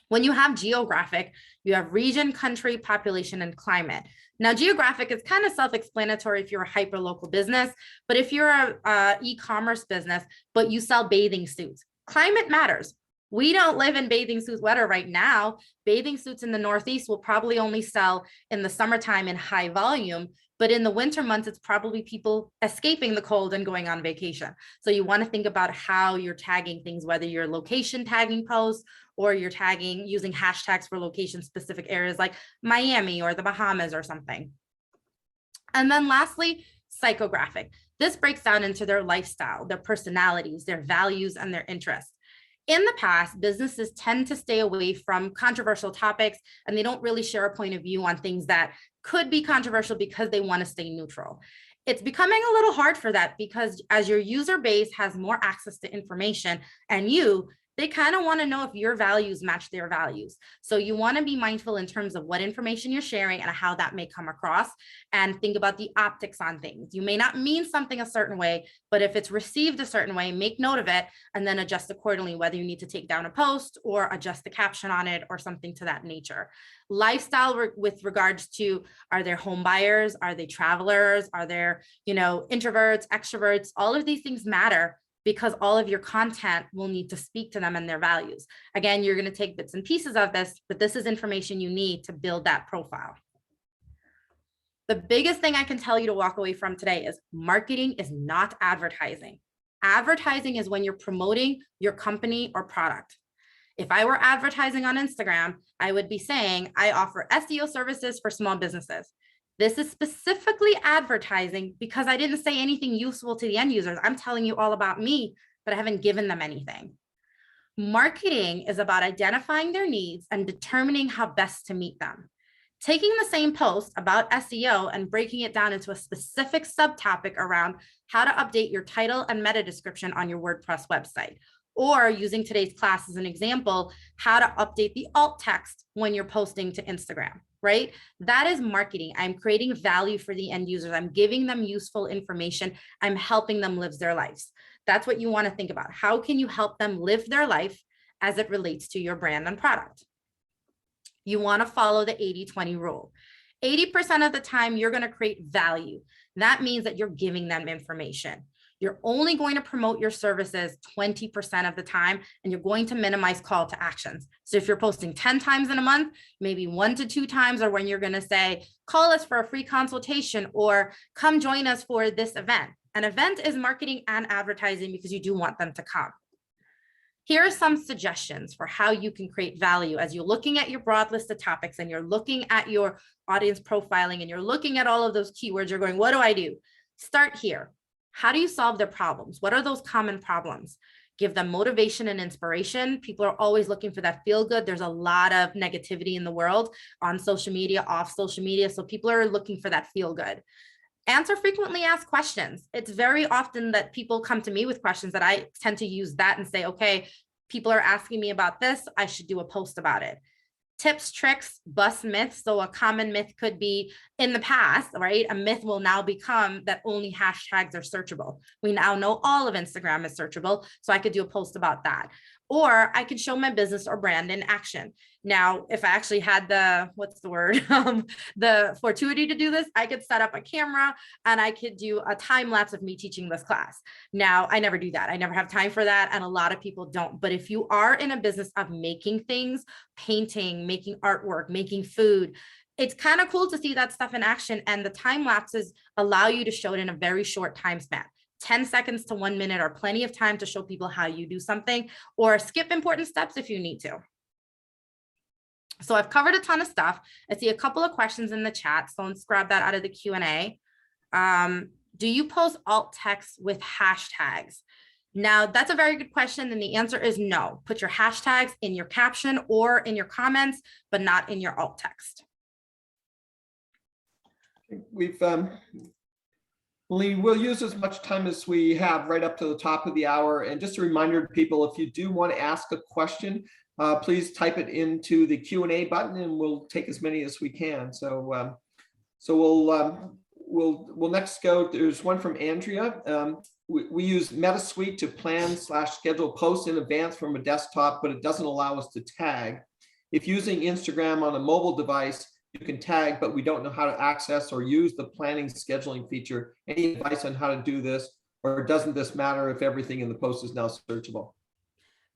When you have geographic, you have region, country, population, and climate. Now, geographic is kind of self-explanatory if you're a hyper-local business, but if you're a e-commerce business, but you sell bathing suits, climate matters. We don't live in bathing suits weather right now. Bathing suits in the Northeast will probably only sell in the summertime in high volume, but in the winter months, it's probably people escaping the cold and going on vacation. So you want to think about how you're tagging things, whether you're location tagging posts or you're tagging using hashtags for location specific areas like Miami or the Bahamas or something. And then lastly, psychographic. This breaks down into their lifestyle, their personalities, their values, and their interests. In the past, businesses tend to stay away from controversial topics, and they don't really share a point of view on things that could be controversial because they want to stay neutral. It's becoming a little hard for that because as your user base has more access to information and they kind of want to know if your values match their values. So you want to be mindful in terms of what information you're sharing and how that may come across, and think about the optics on things. You may not mean something a certain way, but if it's received a certain way, make note of it and then adjust accordingly, whether you need to take down a post or adjust the caption on it or something to that nature. Lifestyle with regards to, are there home buyers? Are they travelers? Are there, introverts, extroverts? All of these things matter, because all of your content will need to speak to them and their values. Again, you're going to take bits and pieces of this, but this is information you need to build that profile. The biggest thing I can tell you to walk away from today is marketing is not advertising. Advertising is when you're promoting your company or product. If I were advertising on Instagram, I would be saying, I offer SEO services for small businesses. This is specifically advertising because I didn't say anything useful to the end users. I'm telling you all about me, but I haven't given them anything. Marketing is about identifying their needs and determining how best to meet them. Taking the same post about SEO and breaking it down into a specific subtopic around how to update your title and meta description on your WordPress website. Or using today's class as an example, how to update the alt text when you're posting to Instagram, right? That is marketing. I'm creating value for the end users. I'm giving them useful information. I'm helping them live their lives. That's what you want to think about. How can you help them live their life as it relates to your brand and product? You want to follow the 80-20 rule. 80% of the time, you're going to create value. That means that you're giving them information. You're only going to promote your services 20% of the time, and you're going to minimize call to actions. So if you're posting 10 times in a month, maybe 1 to 2 times are when you're going to say, call us for a free consultation or come join us for this event. An event is marketing and advertising because you do want them to come. Here are some suggestions for how you can create value as you're looking at your broad list of topics and you're looking at your audience profiling and you're looking at all of those keywords. You're going, what do I do? Start here. How do you solve their problems? What are those common problems? Give them motivation and inspiration. People are always looking for that feel good. There's a lot of negativity in the world on social media, off social media. So people are looking for that feel good. Answer frequently asked questions. It's very often that people come to me with questions that I tend to use that and say, okay, people are asking me about this. I should do a post about it. Tips, tricks, bust myths. So a common myth could be in the past, right? A myth will now become that only hashtags are searchable. We now know all of Instagram is searchable. So I could do a post about that. Or I could show my business or brand in action. Now, if I actually had the, what's the word? The fortuity to do this, I could set up a camera and I could do a time lapse of me teaching this class. Now, I never do that. I never have time for that. And a lot of people don't. But if you are in a business of making things, painting, making artwork, making food, it's kind of cool to see that stuff in action. And the time lapses allow you to show it in a very short time span. 10 seconds to 1 minute are plenty of time to show people how you do something, or skip important steps if you need to. So I've covered a ton of stuff. I see a couple of questions in the chat. So let's grab that out of the Q&A. Do you post alt text with hashtags? Now, that's a very good question. And the answer is no. Put your hashtags in your caption or in your comments, but not in your alt text. We'll use as much time as we have right up to the top of the hour. And just a reminder to people, if you do want to ask a question, please type it into the Q&A button and we'll take as many as we can. So we'll next go. There's one from Andrea. We use MetaSuite to plan/schedule posts in advance from a desktop, but it doesn't allow us to tag. If using Instagram on a mobile device, you can tag, but we don't know how to access or use the planning scheduling feature. Any advice on how to do this, or doesn't this matter if everything in the post is now searchable?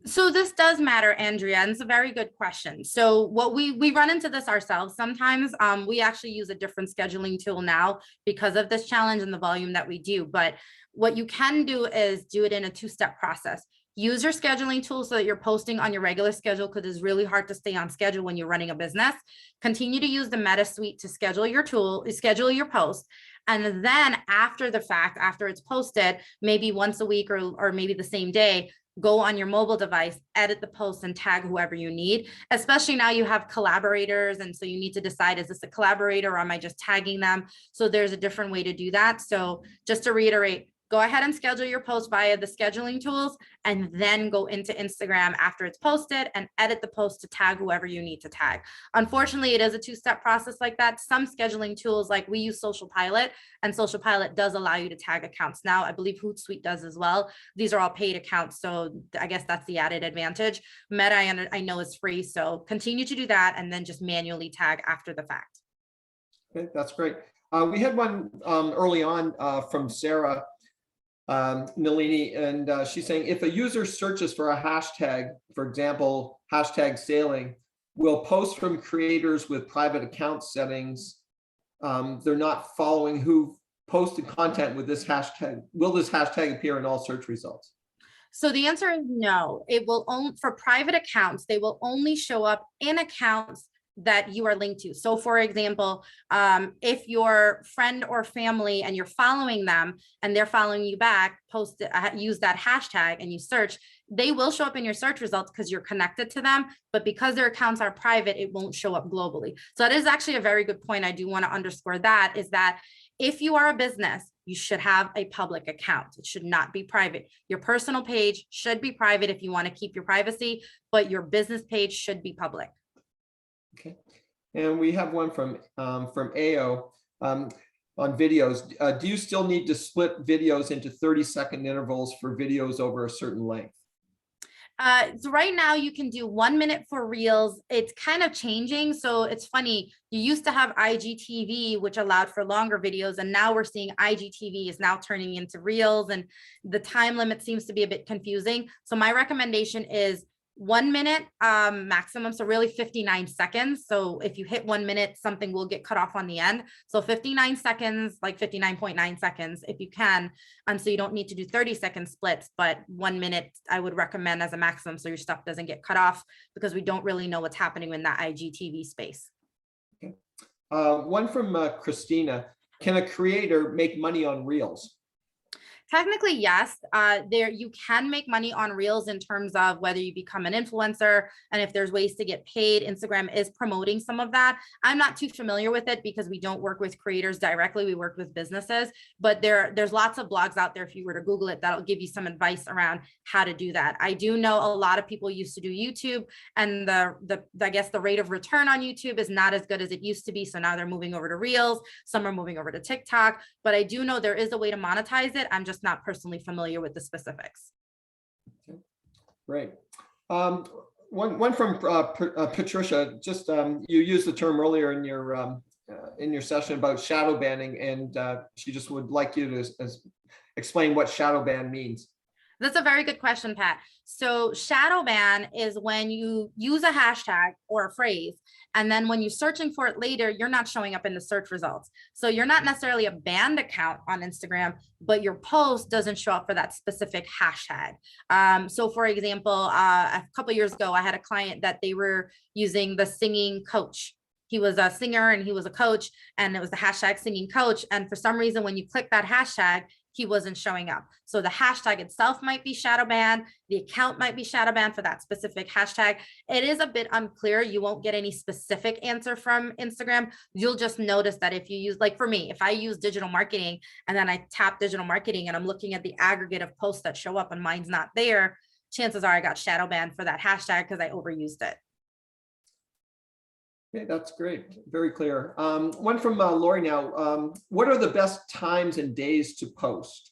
So this does matter, Andrea, and it's a very good question. So what we run into this ourselves sometimes. We actually use a different scheduling tool now because of this challenge and the volume that we do. But what you can do is do it in a two-step process. Use your scheduling tool so that you're posting on your regular schedule, because it's really hard to stay on schedule when you're running a business. Continue to use the MetaSuite to schedule your post. And then after the fact, after it's posted, maybe once a week or maybe the same day, go on your mobile device, edit the post and tag whoever you need, especially now you have collaborators. And so you need to decide, is this a collaborator or am I just tagging them? So there's a different way to do that. So just to reiterate, go ahead and schedule your post via the scheduling tools and then go into Instagram after it's posted and edit the post to tag whoever you need to tag. Unfortunately, it is a two-step process like that. Some scheduling tools, like we use Social Pilot, and Social Pilot does allow you to tag accounts. Now, I believe Hootsuite does as well. These are all paid accounts, so I guess that's the added advantage. Meta, I know, is free, so continue to do that and then just manually tag after the fact. Okay, that's great. We had one early on from Sarah Nalini, and she's saying, if a user searches for a hashtag, for example, hashtag sailing, will posts from creators with private account settings, they're not following, who posted content with this hashtag, will this hashtag appear in all search results? So the answer is no. It will only, for private accounts, they will only show up in accounts that you are linked to. So for example, if your friend or family and you're following them and they're following you back, use that hashtag and you search, they will show up in your search results because you're connected to them, but because their accounts are private, it won't show up globally. So that is actually a very good point. I do want to underscore that, is that if you are a business, you should have a public account. It should not be private. Your personal page should be private if you want to keep your privacy, but your business page should be public. Okay, and we have one from AO on videos. Do you still need to split videos into 30-second intervals for videos over a certain length? So right now you can do 1 minute for reels. It's kind of changing. So it's funny. You used to have IGTV, which allowed for longer videos. And now we're seeing IGTV is now turning into reels, and the time limit seems to be a bit confusing. So my recommendation is 1 minute maximum, so really 59 seconds. So if you hit 1 minute, something will get cut off on the end. So 59 seconds, like 59.9 seconds if you can. So you don't need to do 30-second splits, but 1 minute I would recommend as a maximum so your stuff doesn't get cut off, because we don't really know what's happening in that IGTV space. Okay. One from Christina. Can a creator make money on Reels? Technically, yes. There you can make money on Reels in terms of whether you become an influencer and if there's ways to get paid. Instagram is promoting some of that. I'm not too familiar with it because we don't work with creators directly. We work with businesses, but there's lots of blogs out there. If you were to Google it, that'll give you some advice around how to do that. I do know a lot of people used to do YouTube, and I guess the rate of return on YouTube is not as good as it used to be. So now they're moving over to Reels. Some are moving over to TikTok, but I do know there is a way to monetize it. I'm just not personally familiar with the specifics. Okay. Great. One from Patricia. Just you used the term earlier in your session about shadow banning, and she just would like you to explain what shadow ban means. That's a very good question, Pat. So shadow ban is when you use a hashtag or a phrase, and then when you're searching for it later, you're not showing up in the search results. So you're not necessarily a banned account on Instagram, but your post doesn't show up for that specific hashtag. So for example, a couple of years ago, I had a client that they were using the singing coach. He was a singer and he was a coach, and it was the hashtag singing coach. And for some reason, when you click that hashtag, he wasn't showing up. So the hashtag itself might be shadow banned. The account might be shadow banned for that specific hashtag. It is a bit unclear. You won't get any specific answer from Instagram. You'll just notice that if you use, like for me, if I use digital marketing and then I tap digital marketing and I'm looking at the aggregate of posts that show up and mine's not there, chances are I got shadow banned for that hashtag because I overused it. Okay, that's great. Very clear. One from Lori now. What are the best times and days to post?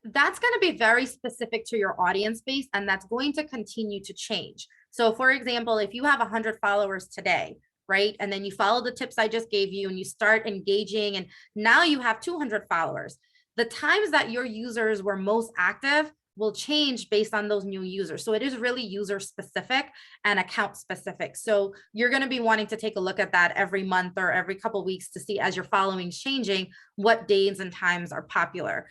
That's going to be very specific to your audience base, and that's going to continue to change. So for example, if you have 100 followers today, right, and then you follow the tips I just gave you and you start engaging, and now you have 200 followers, the times that your users were most active will change based on those new users. So it is really user specific and account specific. So you're going to be wanting to take a look at that every month or every couple of weeks to see, as your following's changing, what days and times are popular.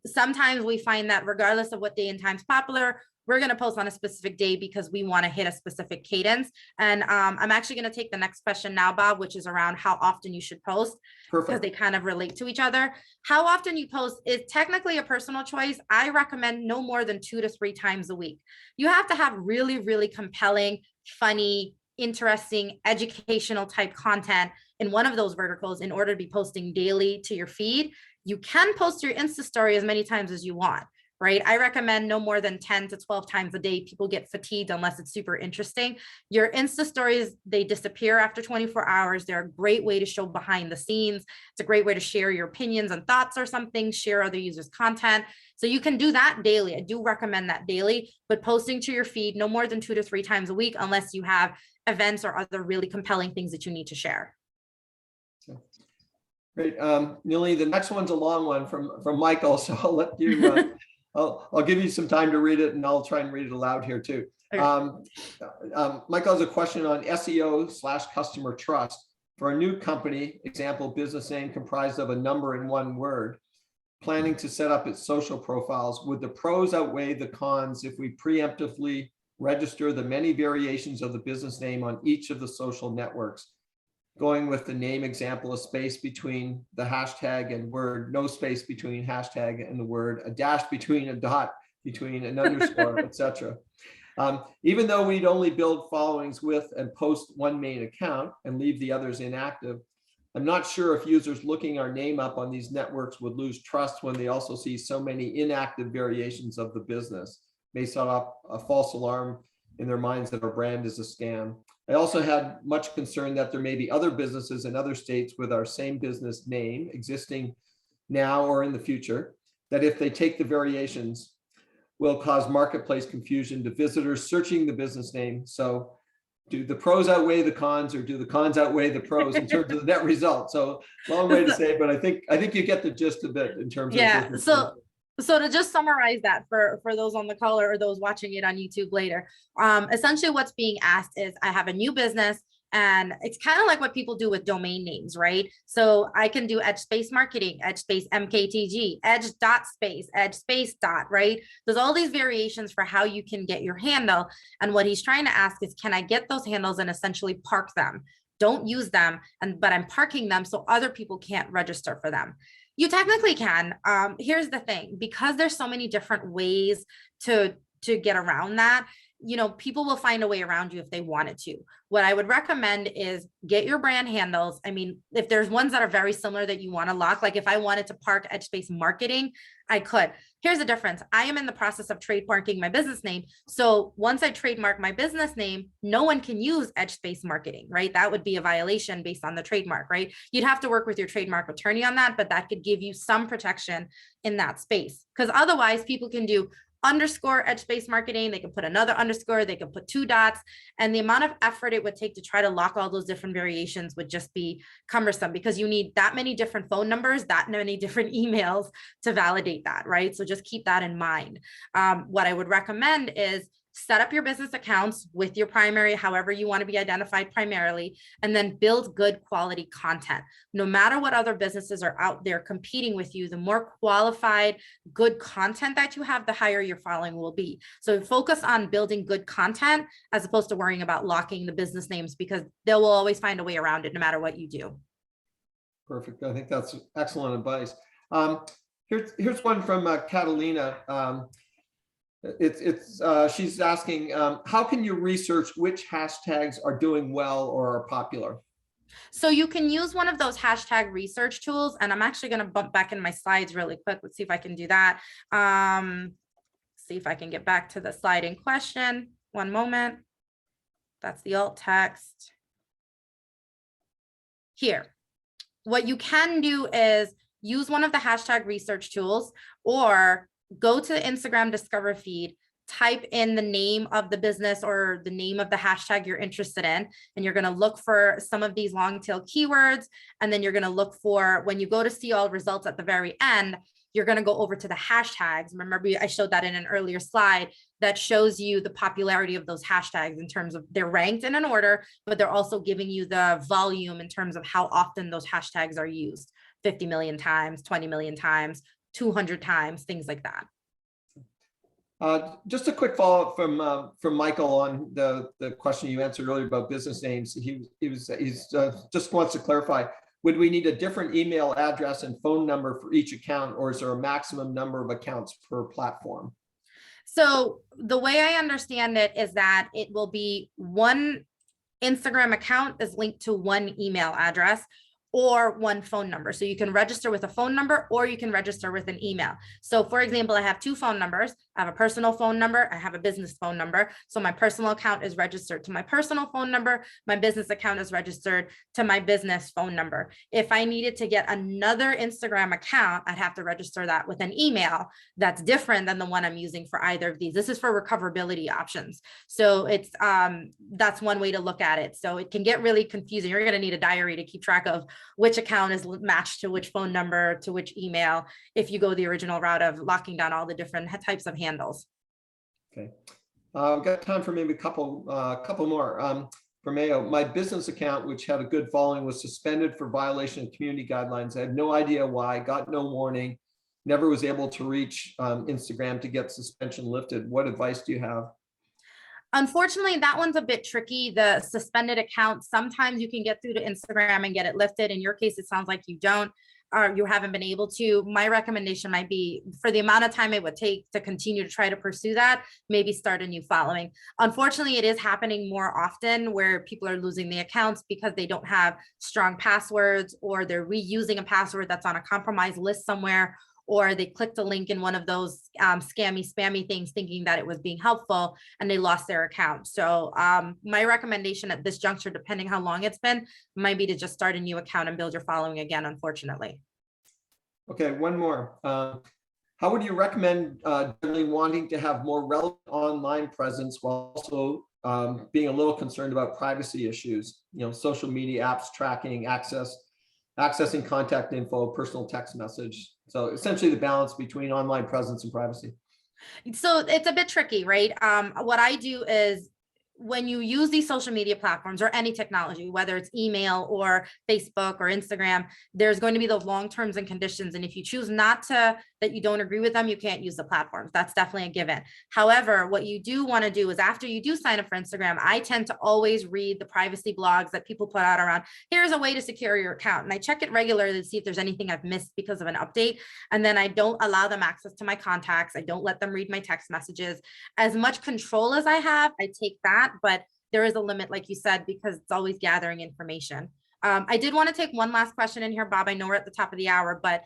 Sometimes we find that regardless of what day and time's popular, we're going to post on a specific day because we want to hit a specific cadence. And I'm actually going to take the next question now, Bob, which is around how often you should post. Perfect. Because they kind of relate to each other. How often you post is technically a personal choice. I recommend no more than 2 to 3 times a week. You have to have really, really compelling, funny, interesting, educational type content in one of those verticals in order to be posting daily to your feed. You can post your Insta story as many times as you want. Right? I recommend no more than 10 to 12 times a day. People get fatigued unless it's super interesting. Your Insta stories, they disappear after 24 hours. They're a great way to show behind the scenes. It's a great way to share your opinions and thoughts or something, share other users' content. So you can do that daily. I do recommend that daily, but posting to your feed no more than 2 to 3 times a week, unless you have events or other really compelling things that you need to share. Great. Nalini, the next one's a long one from Michael, so I'll let you I'll give you some time to read it, and I'll try and read it aloud here too. Okay. Michael has a question on SEO/customer trust for a new company, example, business name comprised of a number in one word, planning to set up its social profiles. Would the pros outweigh the cons if we preemptively register the many variations of the business name on each of the social networks? Going with the name example, a space between the hashtag and word, no space between hashtag and the word, a dash between, a dot between, an underscore, etc. Even though we'd only build followings with and post one main account and leave the others inactive, I'm not sure if users looking our name up on these networks would lose trust when they also see so many inactive variations of the business, may set up a false alarm in their minds that our brand is a scam. I also had much concern that there may be other businesses in other states with our same business name existing now or in the future, that if they take the variations will cause marketplace confusion to visitors searching the business name. So do the pros outweigh the cons, or do the cons outweigh the pros in terms of the net result? So long way to say, but I think you get the gist of it in terms of. Yeah. So So to just summarize that for those on the call or those watching it on YouTube later, essentially what's being asked is I have a new business and it's kind of like what people do with domain names, right? So I can do EdgeSpace Marketing, EdgeSpace MKTG, Edge.space, EdgeSpace dot, right? There's all these variations for how you can get your handle. And what he's trying to ask is, can I get those handles and essentially park them? Don't use them, but I'm parking them so other people can't register for them. You technically can. Here's the thing, because there's so many different ways to get around that, people will find a way around you if they wanted to. What I would recommend is get your brand handles. I mean, if there's ones that are very similar that you want to lock, like if I wanted to park EdgeSpace Marketing, I could. Here's the difference. I am in the process of trademarking my business name. So once I trademark my business name, no one can use EdgeSpace Marketing, right? That would be a violation based on the trademark, right? You'd have to work with your trademark attorney on that, but that could give you some protection in that space. Because otherwise people can do underscore EdgeSpace Marketing, they can put another underscore, they can put 2 dots, and the amount of effort it would take to try to lock all those different variations would just be cumbersome, because you need that many different phone numbers, that many different emails to validate that, right? So just keep that in mind. What I would recommend is set up your business accounts with your primary, however you want to be identified primarily, and then build good quality content. No matter what other businesses are out there competing with you, the more qualified, good content that you have, the higher your following will be. So focus on building good content as opposed to worrying about locking the business names, because they will always find a way around it no matter what you do. Perfect. I think that's excellent advice. Here's one from Catalina. She's asking, how can you research which hashtags are doing well or are popular? So you can use one of those hashtag research tools, and I'm actually going to bump back in my slides really quick. Let's see if I can do that. See if I can get back to the slide in question. One moment. That's the alt text. Here. What you can do is use one of the hashtag research tools, or go to the Instagram Discover feed, type in the name of the business or the name of the hashtag you're interested in, and you're going to look for some of these long tail keywords. And then you're going to look for, when you go to see all results at the very end, you're going to go over to the hashtags. Remember, I showed that in an earlier slide that shows you the popularity of those hashtags in terms of they're ranked in an order, but they're also giving you the volume in terms of how often those hashtags are used. 50 million times, 20 million times, 200 times, things like that. Just a quick follow-up from Michael on the question you answered earlier about business names. He just wants to clarify, would we need a different email address and phone number for each account, or is there a maximum number of accounts per platform? So the way I understand it is that it will be one Instagram account is linked to one email address or one phone number. So you can register with a phone number or you can register with an email. So for example, I have 2 phone numbers. I have a personal phone number. I have a business phone number. So my personal account is registered to my personal phone number. My business account is registered to my business phone number. If I needed to get another Instagram account, I'd have to register that with an email that's different than the one I'm using for either of these. This is for recoverability options. So it's that's one way to look at it. So it can get really confusing. You're going to need a diary to keep track of which account is matched to which phone number to which email if you go the original route of locking down all the different types of handles. Okay, we've got time for maybe a couple more. For Mayo, my business account, which had a good following, was suspended for violation of community guidelines. I had no idea why, got no warning, never was able to reach Instagram to get suspension lifted. What advice do you have? Unfortunately, that one's a bit tricky. The suspended account, sometimes you can get through to Instagram and get it lifted. In your case, it sounds like you don't, or you haven't been able to. My recommendation might be, for the amount of time it would take to continue to try to pursue that, maybe start a new following. Unfortunately, it is happening more often where people are losing the accounts because they don't have strong passwords, or they're reusing a password that's on a compromised list somewhere, or they clicked a link in one of those spammy things thinking that it was being helpful and they lost their account. So my recommendation at this juncture, depending how long it's been, might be to just start a new account and build your following again, unfortunately. Okay, one more. How would you recommend generally wanting to have more relevant online presence while also being a little concerned about privacy issues, social media apps tracking access accessing contact info, personal text message. So essentially the balance between online presence and privacy. So it's a bit tricky, right? What I do is when you use these social media platforms or any technology, whether it's email or Facebook or Instagram, there's going to be those long terms and conditions. And if you choose not to, that you don't agree with them, you can't use the platforms. That's definitely a given. However, what you do want to do is after you do sign up for Instagram, I tend to always read the privacy blogs that people put out around, here's a way to secure your account. And I check it regularly to see if there's anything I've missed because of an update. And then I don't allow them access to my contacts. I don't let them read my text messages. As much control as I have, I take that, but there is a limit, like you said, because it's always gathering information. I did want to take one last question in here, Bob. I know we're at the top of the hour, but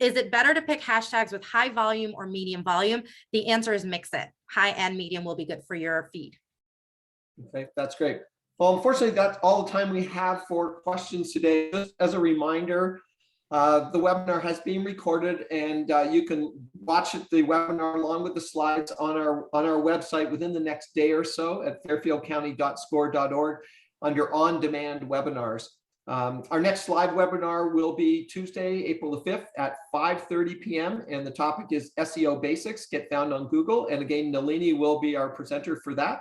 is it better to pick hashtags with high volume or medium volume? The answer is mix it. High and medium will be good for your feed. Okay, that's great. Well, unfortunately, that's all the time we have for questions today. Just as a reminder, the webinar has been recorded, and you can watch the webinar along with the slides on our website within the next day or so at fairfieldcounty.score.org under on-demand webinars. Our next live webinar will be Tuesday, April the 5th at 5:30 p.m. and the topic is SEO basics. Get found on Google. And again, Nalini will be our presenter for that.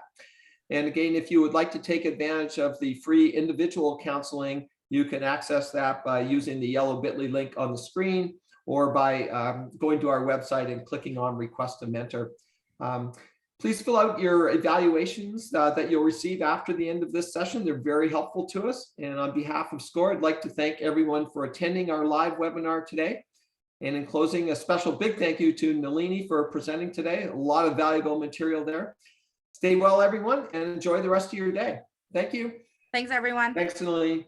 And again, if you would like to take advantage of the free individual counseling, you can access that by using the yellow bit.ly link on the screen or by going to our website and clicking on Request a Mentor. Please fill out your evaluations that you'll receive after the end of this session. They're very helpful to us. And on behalf of SCORE, I'd like to thank everyone for attending our live webinar today. And in closing, a special big thank you to Nalini for presenting today. A lot of valuable material there. Stay well, everyone, and enjoy the rest of your day. Thank you. Thanks, everyone. Thanks, Nalini.